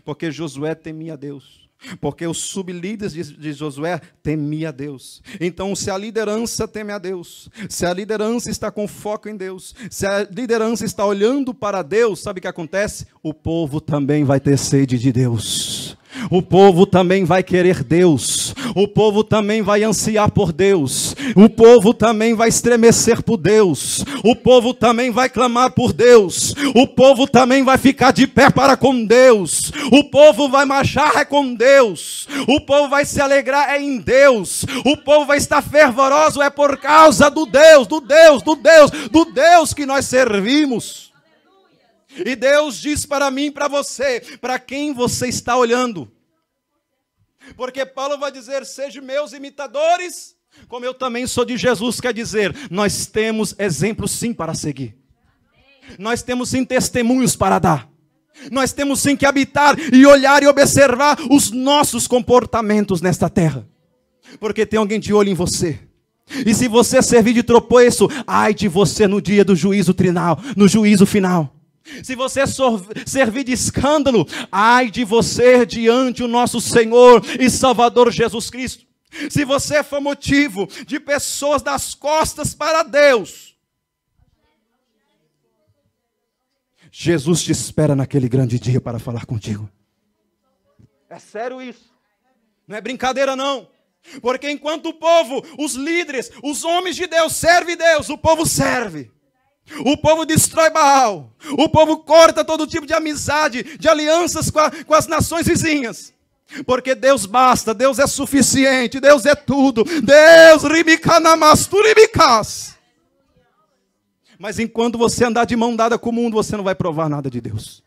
Speaker 2: Porque Josué temia a Deus. Porque os sublíderes de Josué temiam a Deus. Então, se a liderança teme a Deus, se a liderança está com foco em Deus, se a liderança está olhando para Deus, sabe o que acontece? O povo também vai ter sede de Deus. O povo também vai querer Deus. O povo também vai ansiar por Deus. O povo também vai estremecer por Deus. O povo também vai clamar por Deus. O povo também vai ficar de pé para com Deus. O povo vai marchar com Deus. O povo vai se alegrar em Deus. O povo vai estar fervoroso por causa do Deus que nós servimos. E Deus diz para mim e para você, para quem você está olhando. Porque Paulo vai dizer, sejam meus imitadores, como eu também sou de Jesus, quer dizer, nós temos exemplos sim para seguir. Nós temos sim testemunhos para dar. Nós temos sim que habitar e olhar e observar os nossos comportamentos nesta terra. Porque tem alguém de olho em você. E se você servir de tropeço, ai de você no dia do juízo trinal, no juízo final. Se você servir de escândalo, ai de você diante o nosso Senhor e Salvador Jesus Cristo. Se você for motivo de pessoas das costas para Deus, Jesus te espera naquele grande dia para falar contigo. É sério isso. Não é brincadeira não. Porque enquanto o povo, os líderes, os homens de Deus servem Deus, o povo serve. O povo destrói Baal. O povo corta todo tipo de amizade, de alianças com as nações vizinhas. Porque Deus basta, Deus é suficiente, Deus é tudo. Deus ribicanamasturibicas. Mas enquanto você andar de mão dada com o mundo, você não vai provar nada de Deus.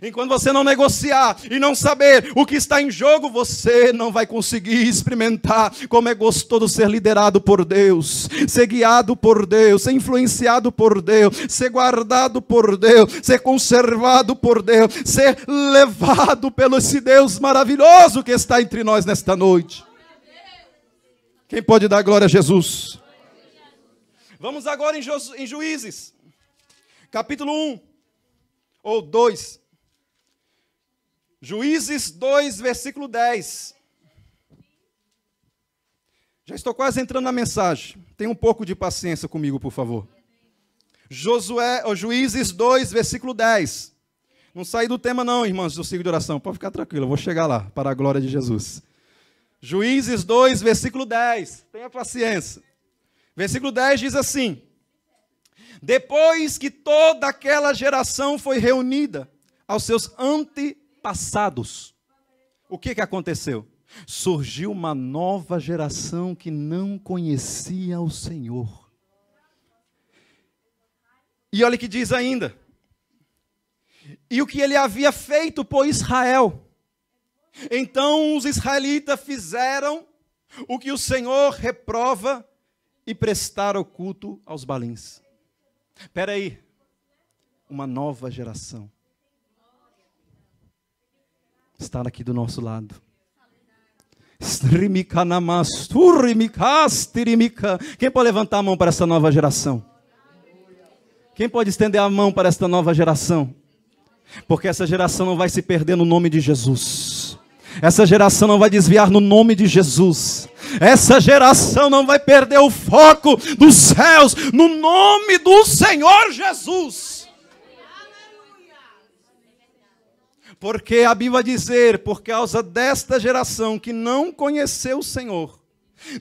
Speaker 2: Enquanto você não negociar e não saber o que está em jogo, você não vai conseguir experimentar como é gostoso ser liderado por Deus, ser guiado por Deus, ser influenciado por Deus, ser guardado por Deus, ser conservado por Deus, ser levado pelo esse Deus maravilhoso que está entre nós nesta noite. Quem pode dar glória a Jesus? Vamos agora em Juízes, capítulo 1 ou 2. Juízes 2, versículo 10. Já estou quase entrando na mensagem. Tenha um pouco de paciência comigo, por favor. Juízes 2, versículo 10. Não saí do tema não, irmãos, do ciclo de oração. Pode ficar tranquilo, eu vou chegar lá, para a glória de Jesus. Juízes 2, versículo 10. Tenha paciência. Versículo 10 diz assim: depois que toda aquela geração foi reunida aos seus antepassados, o que aconteceu? Surgiu uma nova geração que não conhecia o Senhor. E olha o que diz ainda. E o que ele havia feito por Israel. Então os israelitas fizeram o que o Senhor reprova e prestaram culto aos balins. Espera aí. Uma nova geração está aqui do nosso lado. Quem pode levantar a mão para essa nova geração? Quem pode estender a mão para esta nova geração? Porque essa geração não vai se perder no nome de Jesus. Essa geração não vai desviar no nome de Jesus. Essa geração não vai perder o foco dos céus no nome do Senhor Jesus. Porque a Bíblia vai dizer, por causa desta geração que não conheceu o Senhor,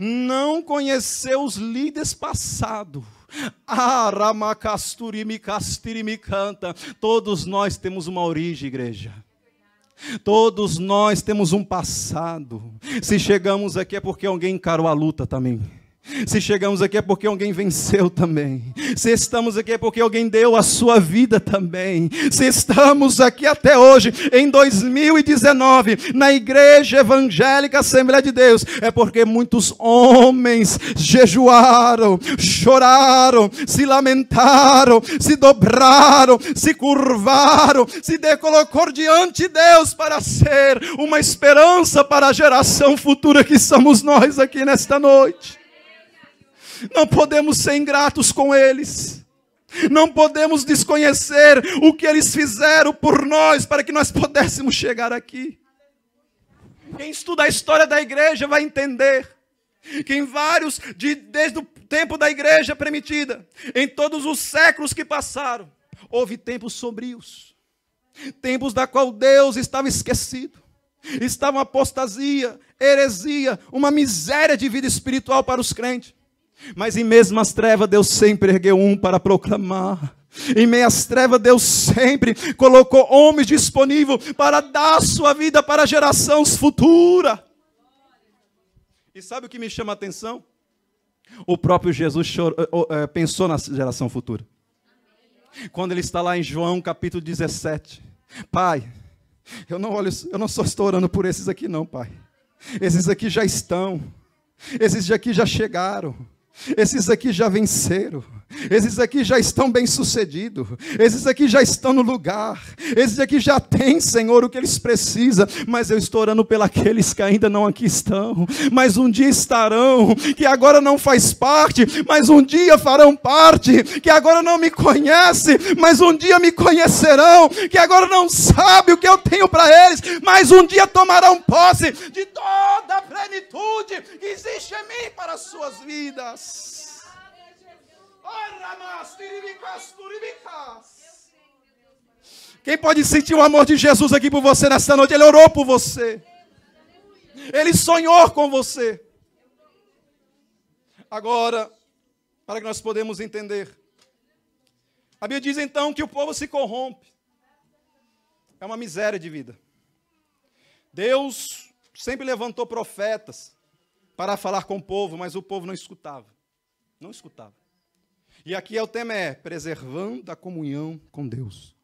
Speaker 2: não conheceu os líderes passados, todos nós temos uma origem, igreja. Todos nós temos um passado. Se chegamos aqui é porque alguém encarou a luta também. Se chegamos aqui é porque alguém venceu também. Se estamos aqui é porque alguém deu a sua vida também. Se estamos aqui até hoje, em 2019, na Igreja Evangélica Assembleia de Deus, é porque muitos homens jejuaram, choraram, se lamentaram, se dobraram, se curvaram, se colocou diante de Deus para ser uma esperança para a geração futura que somos nós aqui nesta noite. Não podemos ser ingratos com eles. Não podemos desconhecer o que eles fizeram por nós para que nós pudéssemos chegar aqui. Quem estuda a história da igreja vai entender que em desde o tempo da igreja permitida, em todos os séculos que passaram, houve tempos sombrios. Tempos da qual Deus estava esquecido. Estava uma apostasia, heresia, uma miséria de vida espiritual para os crentes. Mas em mesmas trevas, Deus sempre ergueu um para proclamar. Em meias trevas, Deus sempre colocou homens disponíveis para dar sua vida para gerações futuras. E sabe o que me chama a atenção? O próprio Jesus pensou na geração futura. Quando ele está lá em João capítulo 17. Pai, eu não só estou orando por esses aqui não, Pai. Esses aqui já estão. Esses aqui já chegaram. Esses aqui já venceram. Esses aqui já estão bem-sucedidos. Esses aqui já estão no lugar. Esses aqui já têm, Senhor, o que eles precisam. Mas eu estou orando pelos que ainda não aqui estão. Mas um dia estarão. Que agora não faz parte. Mas um dia farão parte. Que agora não me conhece. Mas um dia me conhecerão. Que agora não sabe o que eu tenho para eles. Mas um dia tomarão posse de toda a plenitude que existe em mim para as suas vidas. Quem pode sentir o amor de Jesus aqui por você nesta noite? Ele orou por você. Ele sonhou com você. Agora, para que nós podemos entender, a Bíblia diz então que o povo se corrompe. É uma miséria de vida. Deus sempre levantou profetas para falar com o povo, mas o povo não escutava. Não escutava. E aqui o tema é preservando a comunhão com Deus.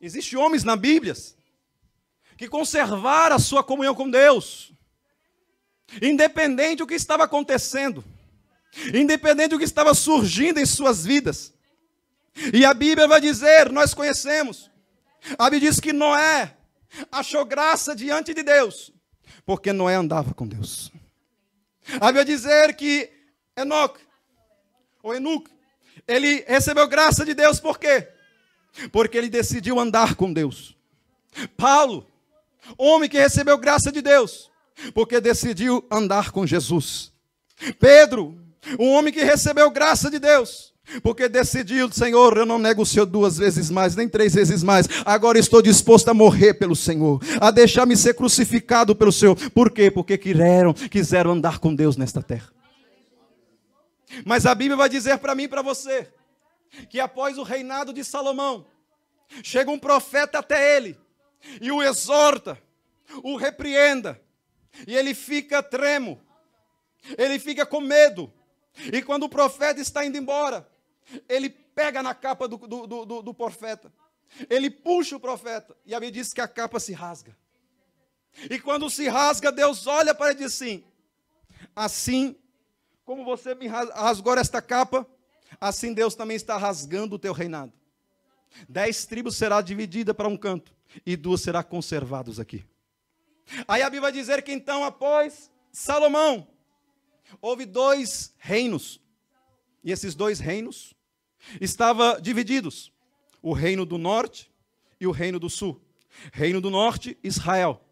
Speaker 2: Existem homens na Bíblia que conservaram a sua comunhão com Deus, independente do que estava acontecendo, independente do que estava surgindo em suas vidas. E a Bíblia vai dizer, nós conhecemos, a Bíblia diz que Noé achou graça diante de Deus, porque Noé andava com Deus. A Bíblia vai dizer que Enoque, ele recebeu graça de Deus, por quê? Porque ele decidiu andar com Deus. Paulo, homem que recebeu graça de Deus, porque decidiu andar com Jesus. Pedro, um homem que recebeu graça de Deus, porque decidiu, Senhor, eu não nego o Senhor 2 vezes mais, nem 3 vezes mais, agora estou disposto a morrer pelo Senhor, a deixar-me ser crucificado pelo Senhor. Por quê? Porque quiseram andar com Deus nesta terra. Mas a Bíblia vai dizer para mim e para você, que após o reinado de Salomão, chega um profeta até ele, e o exorta, o repreenda, e ele fica tremo, ele fica com medo, e quando o profeta está indo embora, ele pega na capa do profeta, ele puxa o profeta, e a Bíblia diz que a capa se rasga, e quando se rasga, Deus olha para ele e diz assim como você me rasgou esta capa, assim Deus também está rasgando o teu reinado. 10 tribos será dividida para um canto, e 2 serão conservados aqui. Aí a Bíblia vai dizer que então, após Salomão, houve 2 reinos. E esses 2 reinos estavam divididos. O reino do norte e o reino do sul. Reino do norte, Israel.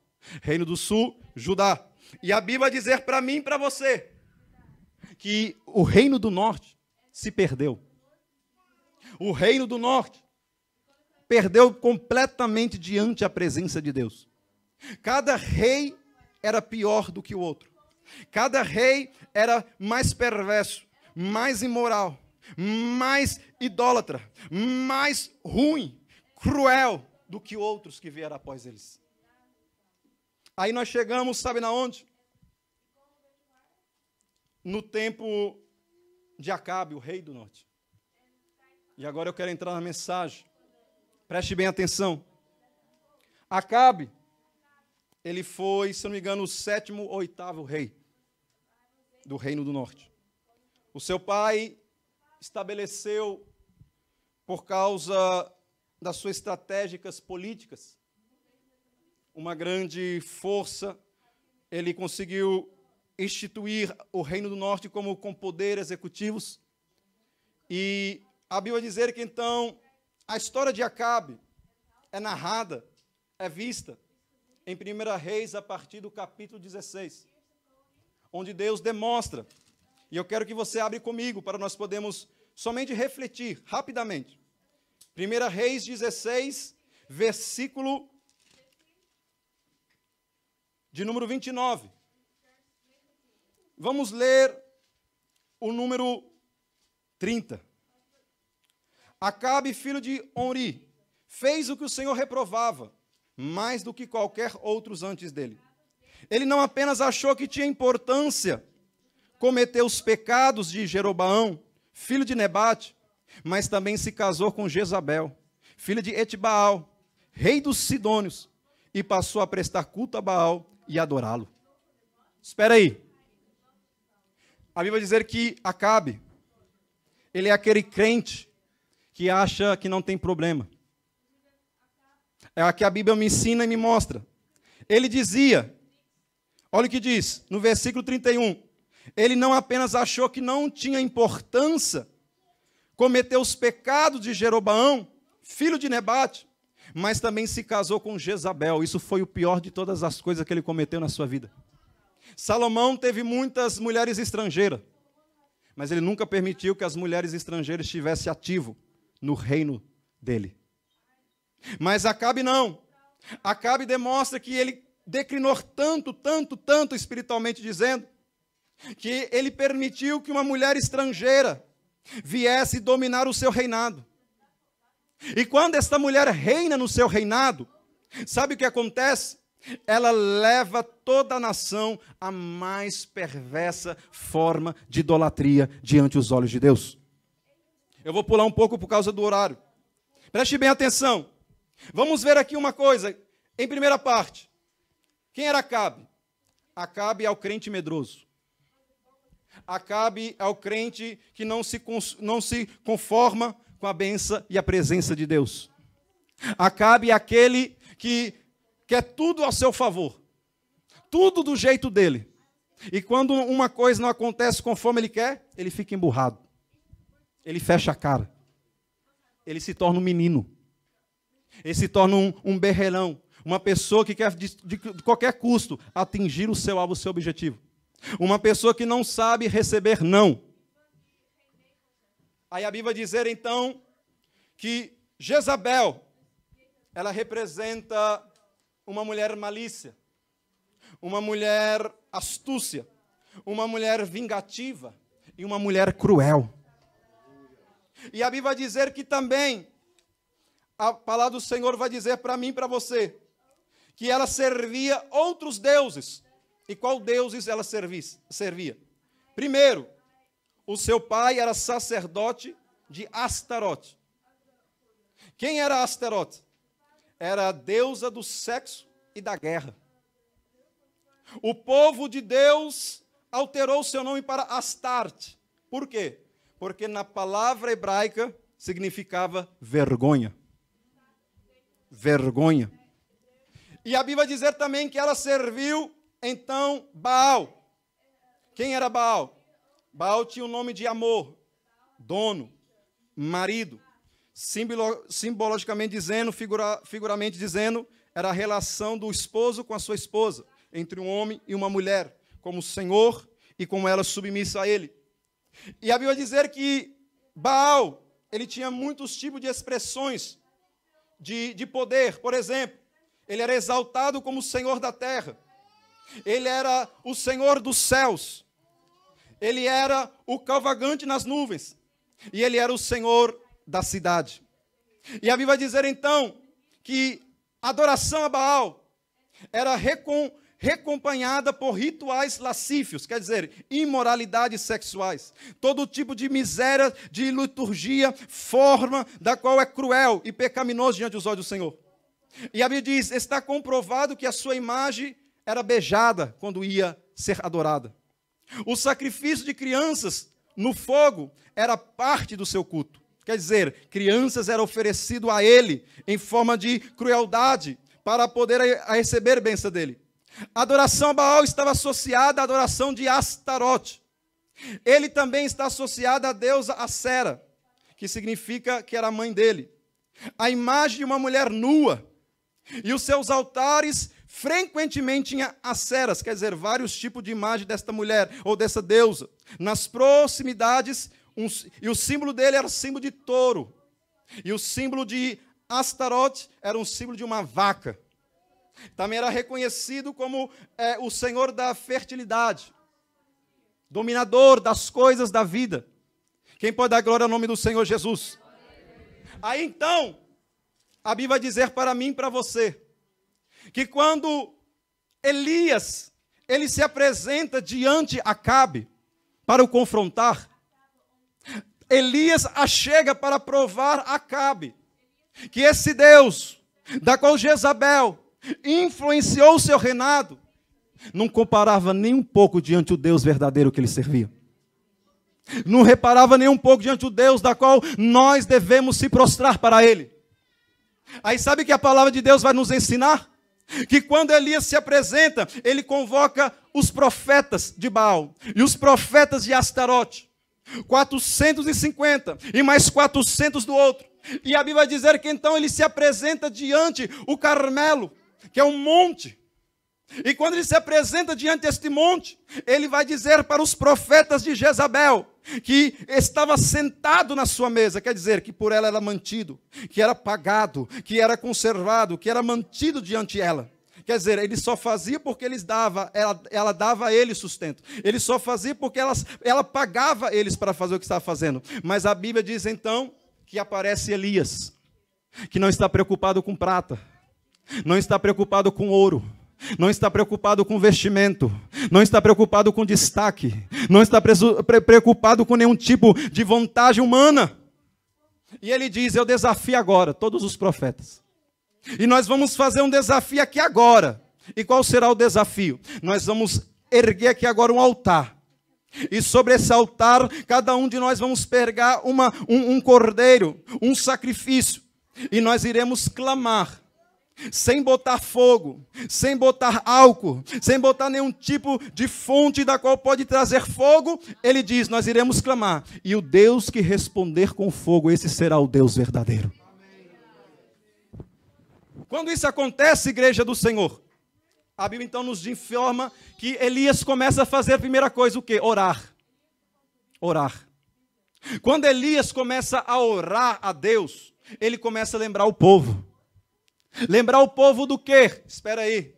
Speaker 2: Reino do sul, Judá. E a Bíblia vai dizer para mim e para você, que o reino do norte se perdeu. O reino do norte perdeu completamente diante da presença de Deus. Cada rei era pior do que o outro. Cada rei era mais perverso, mais imoral, mais idólatra, mais ruim, cruel do que outros que vieram após eles. Aí nós chegamos, sabe na onde? No tempo de Acabe, o rei do norte. E agora eu quero entrar na mensagem. Preste bem atenção. Acabe, ele foi, se não me engano, o 7º ou 8º rei do reino do norte. O seu pai estabeleceu, por causa das suas estratégicas políticas, uma grande força. Ele conseguiu instituir o reino do norte como com poder executivos. E a Bíblia vai dizer que então a história de Acabe é narrada, é vista em 1 Reis, a partir do capítulo 16, onde Deus demonstra, e eu quero que você abra comigo para nós podermos somente refletir rapidamente. 1 Reis 16, versículo de número 29. Vamos ler o número 30. Acabe, filho de Onri, fez o que o Senhor reprovava, mais do que qualquer outros antes dele. Ele não apenas achou que tinha importância cometer os pecados de Jeroboão, filho de Nebate, mas também se casou com Jezabel, filha de Etbaal, rei dos Sidônios, e passou a prestar culto a Baal e adorá-lo. Espera aí. A Bíblia vai dizer que Acabe, ele é aquele crente que acha que não tem problema. É o que a Bíblia me ensina e me mostra. Ele dizia, olha o que diz, no versículo 31, ele não apenas achou que não tinha importância cometer os pecados de Jeroboão, filho de Nebate, mas também se casou com Jezabel. Isso foi o pior de todas as coisas que ele cometeu na sua vida. Salomão teve muitas mulheres estrangeiras, mas ele nunca permitiu que as mulheres estrangeiras estivessem ativas no reino dele. Mas Acabe não. Acabe demonstra que ele declinou tanto espiritualmente dizendo, que ele permitiu que uma mulher estrangeira viesse dominar o seu reinado. E quando esta mulher reina no seu reinado, sabe o que acontece? Ela leva toda a nação à mais perversa forma de idolatria diante dos olhos de Deus. Eu vou pular um pouco por causa do horário. Preste bem atenção. Vamos ver aqui uma coisa, em primeira parte. Quem era Acabe? Acabe é o crente medroso. Acabe é o crente que não se conforma com a bênção e a presença de Deus. Acabe é aquele que quer tudo a seu favor. Tudo do jeito dele. E quando uma coisa não acontece conforme ele quer, ele fica emburrado. Ele fecha a cara. Ele se torna um menino. Ele se torna um berrelão, uma pessoa que quer de qualquer custo atingir o seu alvo, o seu objetivo. Uma pessoa que não sabe receber não. Aí a Bíblia vai dizer então que Jezabel, ela representa uma mulher malícia, uma mulher astúcia, uma mulher vingativa e uma mulher cruel. E a Bíblia vai dizer que também a palavra do Senhor vai dizer para mim e para você que ela servia outros deuses. E qual deuses ela servia? Primeiro, o seu pai era sacerdote de Astarote. Quem era Astarote? Era a deusa do sexo e da guerra. O povo de Deus alterou seu nome para Astarte. Por quê? Porque na palavra hebraica significava vergonha. Vergonha. E a Bíblia vai dizer também que ela serviu, então, Baal. Quem era Baal? Baal tinha o nome de amor, dono, marido. Simbologicamente dizendo, figuramente dizendo, era a relação do esposo com a sua esposa, entre um homem e uma mulher, como senhor e como ela submissa a ele. E a Bíblia vai dizer que Baal, ele tinha muitos tipos de expressões de poder. Por exemplo, ele era exaltado como o Senhor da terra. Ele era o Senhor dos céus. Ele era o cavalgante nas nuvens. E ele era o Senhor da cidade. E a Bíblia vai dizer então que a adoração a Baal era recompanhada por rituais lascívios, quer dizer, imoralidades sexuais. Todo tipo de miséria, de liturgia, forma da qual é cruel e pecaminoso diante dos olhos do Senhor. E a Bíblia diz, está comprovado que a sua imagem era beijada quando ia ser adorada. O sacrifício de crianças no fogo era parte do seu culto. Quer dizer, crianças eram oferecidas a ele em forma de crueldade para poder receber a bênção dele. A adoração a Baal estava associada à adoração de Astarote. Ele também está associado à deusa Acera, que significa que era a mãe dele. A imagem de uma mulher nua. E os seus altares frequentemente tinham aceras, quer dizer, vários tipos de imagem desta mulher ou dessa deusa. Nas proximidades, e o símbolo dele era o símbolo de touro. E o símbolo de Astarote era um símbolo de uma vaca. Também era reconhecido como o senhor da fertilidade, dominador das coisas da vida. Quem pode dar glória ao nome do Senhor Jesus? Aí então, a Bíblia vai dizer para mim e para você, que quando Elias, ele se apresenta diante Acabe para o confrontar, Elias chega para provar a Acabe que esse Deus, da qual Jezabel influenciou o seu reinado, não comparava nem um pouco diante do Deus verdadeiro que ele servia. Não reparava nem um pouco diante do Deus da qual nós devemos se prostrar para ele. Aí sabe que a palavra de Deus vai nos ensinar? Que quando Elias se apresenta, ele convoca os profetas de Baal e os profetas de Astarote. 450 e mais 400 do outro. E a Bíblia vai dizer que então ele se apresenta diante o Carmelo, que é um monte. E quando ele se apresenta diante deste monte, ele vai dizer para os profetas de Jezabel, que estava sentado na sua mesa, quer dizer, que por ela era mantido, que era pagado, que era conservado, que era mantido diante dela. Quer dizer, ele só fazia porque ela dava a ele sustento. Ele só fazia porque ela pagava eles para fazer o que estava fazendo. Mas a Bíblia diz então que aparece Elias, que não está preocupado com prata, não está preocupado com ouro, não está preocupado com vestimento, não está preocupado com destaque, não está preocupado com nenhum tipo de vantagem humana. E ele diz, eu desafio agora todos os profetas. E nós vamos fazer um desafio aqui agora. E qual será o desafio? Nós vamos erguer aqui agora um altar. E sobre esse altar, cada um de nós vamos pegar um cordeiro, um sacrifício. E nós iremos clamar. Sem botar fogo, sem botar álcool, sem botar nenhum tipo de fonte da qual pode trazer fogo, ele diz, nós iremos clamar. E o Deus que responder com fogo, esse será o Deus verdadeiro. Quando isso acontece, igreja do Senhor, a Bíblia então nos informa que Elias começa a fazer a primeira coisa, o quê? Orar. Orar. Quando Elias começa a orar a Deus, ele começa a lembrar o povo. Lembrar o povo do quê? Espera aí.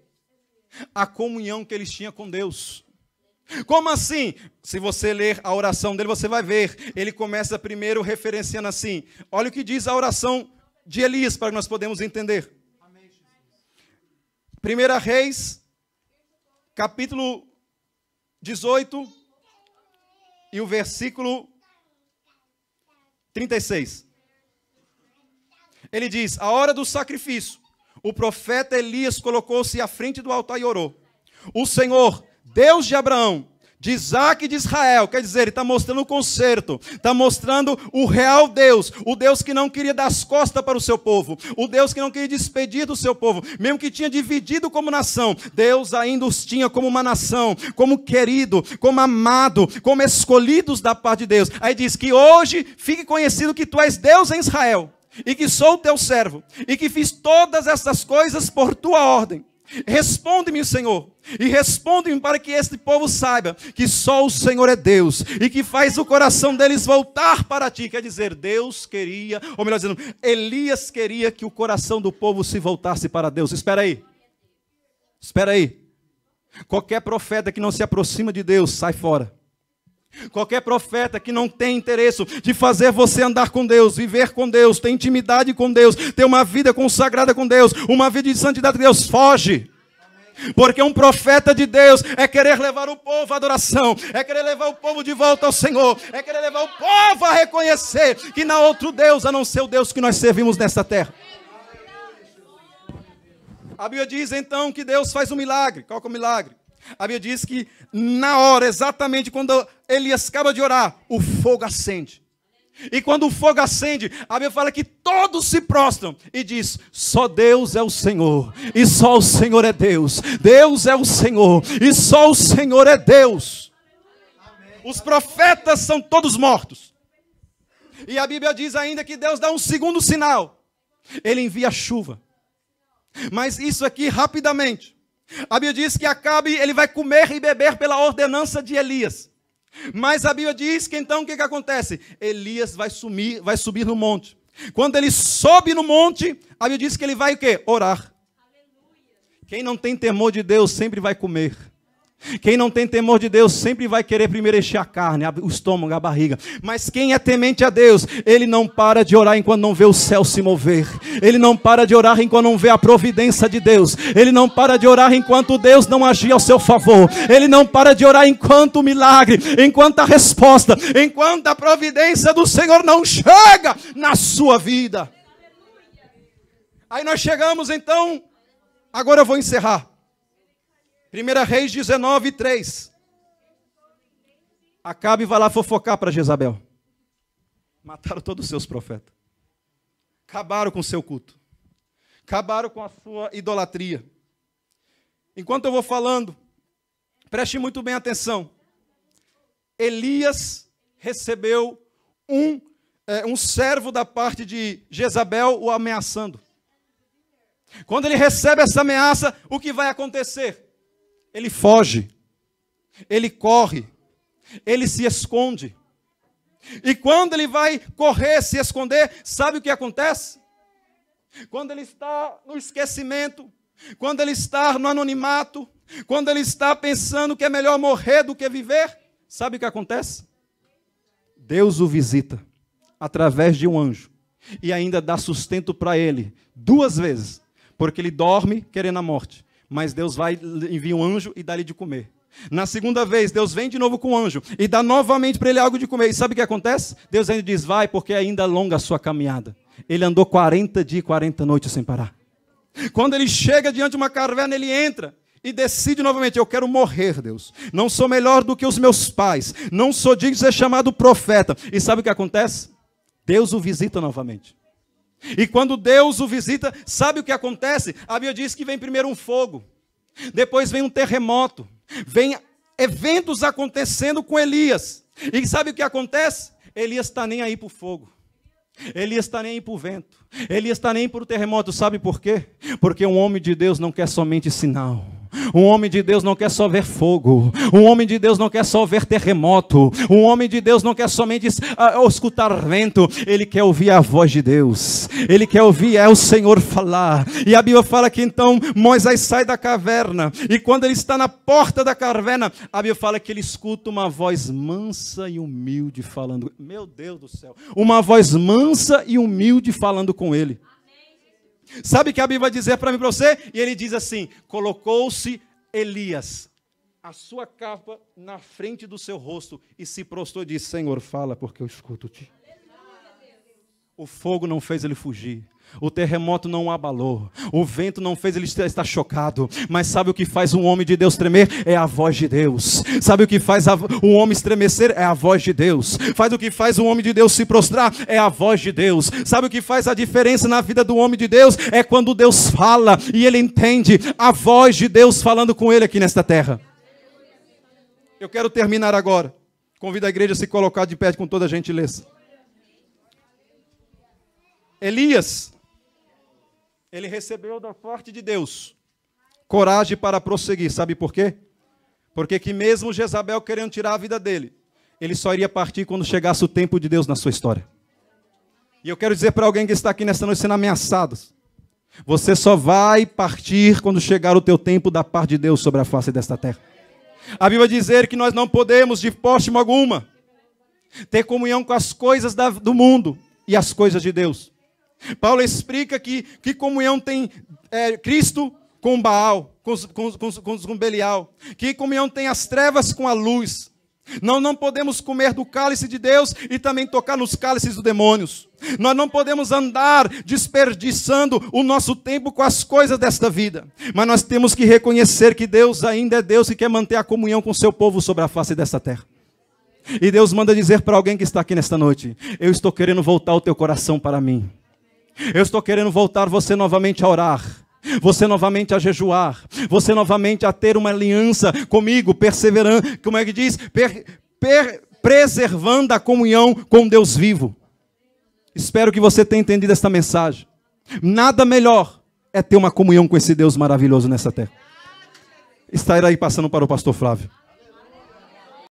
Speaker 2: A comunhão que eles tinham com Deus. Como assim? Se você ler a oração dele, você vai ver. Ele começa primeiro referenciando assim. Olha o que diz a oração de Elias, para que nós podemos entender. 1 Reis, capítulo 18, e o versículo 36. Ele diz, a hora do sacrifício, o profeta Elias colocou-se à frente do altar e orou. O Senhor, Deus de Abraão, de Isaac e de Israel, quer dizer, ele está mostrando o conserto, está mostrando o real Deus, o Deus que não queria dar as costas para o seu povo, o Deus que não queria despedir do seu povo, mesmo que tinha dividido como nação, Deus ainda os tinha como uma nação, como querido, como amado, como escolhidos da parte de Deus. Aí diz que hoje fique conhecido que tu és Deus em Israel, e que sou o teu servo, e que fiz todas essas coisas por tua ordem. Responde-me, Senhor, e responde-me para que este povo saiba que só o Senhor é Deus, e que faz o coração deles voltar para ti. Quer dizer, Deus queria, ou melhor dizendo, Elias queria que o coração do povo se voltasse para Deus. Espera aí, espera aí. Qualquer profeta que não se aproxima de Deus, sai fora. Qualquer profeta que não tem interesse de fazer você andar com Deus, viver com Deus, ter intimidade com Deus, ter uma vida consagrada com Deus, uma vida de santidade com Deus, foge. Porque um profeta de Deus é querer levar o povo à adoração, é querer levar o povo de volta ao Senhor, é querer levar o povo a reconhecer que não há outro Deus a não ser o Deus que nós servimos nesta terra. A Bíblia diz então que Deus faz um milagre. Qual que é o milagre? A Bíblia diz que na hora, exatamente quando Elias acaba de orar, o fogo acende. E quando o fogo acende, a Bíblia fala que todos se prostram e diz: só Deus é o Senhor, e só o Senhor é Deus. Deus é o Senhor, e só o Senhor é Deus. Os profetas são todos mortos. E a Bíblia diz ainda que Deus dá um segundo sinal. Ele envia chuva. Mas isso aqui rapidamente. A Bíblia diz que Acabe ele vai comer e beber pela ordenança de Elias. Mas a Bíblia diz que então o que acontece? Elias vai subir no monte. Quando ele sobe no monte, a Bíblia diz que ele vai o quê? Orar. Quem não tem temor de Deus sempre vai comer. Quem não tem temor de Deus sempre vai querer primeiro encher a carne, o estômago, a barriga. Mas quem é temente a Deus, ele não para de orar enquanto não vê o céu se mover. Ele não para de orar enquanto não vê a providência de Deus. Ele não para de orar enquanto Deus não agir ao seu favor. Ele não para de orar enquanto o milagre, enquanto a resposta, enquanto a providência do Senhor não chega na sua vida. Aí nós chegamos então, agora eu vou encerrar. 1 Reis 19, 3. Acabe vai lá fofocar para Jezabel. Mataram todos os seus profetas. Acabaram com o seu culto. Acabaram com a sua idolatria. Enquanto eu vou falando, preste muito bem atenção. Elias recebeu um servo da parte de Jezabel o ameaçando. Quando ele recebe essa ameaça, o que vai acontecer? Ele foge, ele corre, ele se esconde. E quando ele vai correr, se esconder, sabe o que acontece? Quando ele está no esquecimento, quando ele está no anonimato, quando ele está pensando que é melhor morrer do que viver, sabe o que acontece? Deus o visita através de um anjo e ainda dá sustento para ele 2 vezes, porque ele dorme querendo a morte. Mas Deus envia um anjo e dá-lhe de comer. Na segunda vez, Deus vem de novo com o anjo e dá novamente para ele algo de comer. E sabe o que acontece? Deus ainda diz: vai, porque ainda é longa a sua caminhada. Ele andou 40 dias e 40 noites sem parar. Quando ele chega diante de uma caverna, ele entra e decide novamente: eu quero morrer, Deus. Não sou melhor do que os meus pais. Não sou digno de ser chamado profeta. E sabe o que acontece? Deus o visita novamente. E quando Deus o visita, sabe o que acontece? A Bíblia diz que vem primeiro um fogo, depois vem um terremoto, vem eventos acontecendo com Elias. E sabe o que acontece? Elias está nem aí para o fogo, Elias está nem aí para o vento, Elias está nem aí para o terremoto. Sabe por quê? Porque um homem de Deus não quer somente sinal. Um homem de Deus não quer só ver fogo. Um homem de Deus não quer só ver terremoto. Um homem de Deus não quer somente escutar vento. Ele quer ouvir a voz de Deus. Ele quer ouvir o Senhor falar. E a Bíblia fala que então Moisés sai da caverna. E quando ele está na porta da caverna, a Bíblia fala que ele escuta uma voz mansa e humilde falando. Meu Deus do céu. Uma voz mansa e humilde falando com ele. Sabe o que a Bíblia vai dizer para mim e para você? E ele diz assim: colocou-se Elias, a sua capa na frente do seu rosto, e se prostrou e disse: Senhor, fala, porque eu escuto-te. O fogo não fez ele fugir. O terremoto não o abalou. O vento não fez ele estar chocado. Mas sabe o que faz um homem de Deus tremer? É a voz de Deus. Sabe o que faz um homem estremecer? É a voz de Deus. Faz o que faz um homem de Deus se prostrar? É a voz de Deus. Sabe o que faz a diferença na vida do homem de Deus? É quando Deus fala e ele entende a voz de Deus falando com ele aqui nesta terra. Eu quero terminar agora. Convido a igreja a se colocar de pé com toda a gentileza. Elias, ele recebeu da parte de Deus coragem para prosseguir. Sabe por quê? Porque que mesmo Jezabel querendo tirar a vida dele, ele só iria partir quando chegasse o tempo de Deus na sua história. E eu quero dizer para alguém que está aqui nesta noite sendo ameaçado: você só vai partir quando chegar o teu tempo da parte de Deus sobre a face desta terra. A Bíblia diz que nós não podemos de forma alguma ter comunhão com as coisas do mundo e as coisas de Deus. Paulo explica que comunhão tem Cristo com Baal, com Belial. Que comunhão tem as trevas com a luz. Nós não podemos comer do cálice de Deus e também tocar nos cálices dos demônios. Nós não podemos andar desperdiçando o nosso tempo com as coisas desta vida. Mas nós temos que reconhecer que Deus ainda é Deus e quer manter a comunhão com o seu povo sobre a face desta terra. E Deus manda dizer para alguém que está aqui nesta noite: eu estou querendo voltar o teu coração para mim. Eu estou querendo voltar você novamente a orar. Você novamente a jejuar, você novamente a ter uma aliança comigo, perseverando, como é que diz? Preservando a comunhão com Deus vivo. Espero que você tenha entendido esta mensagem. Nada melhor é ter uma comunhão com esse Deus maravilhoso nessa terra. Está aí passando para o pastor Flávio.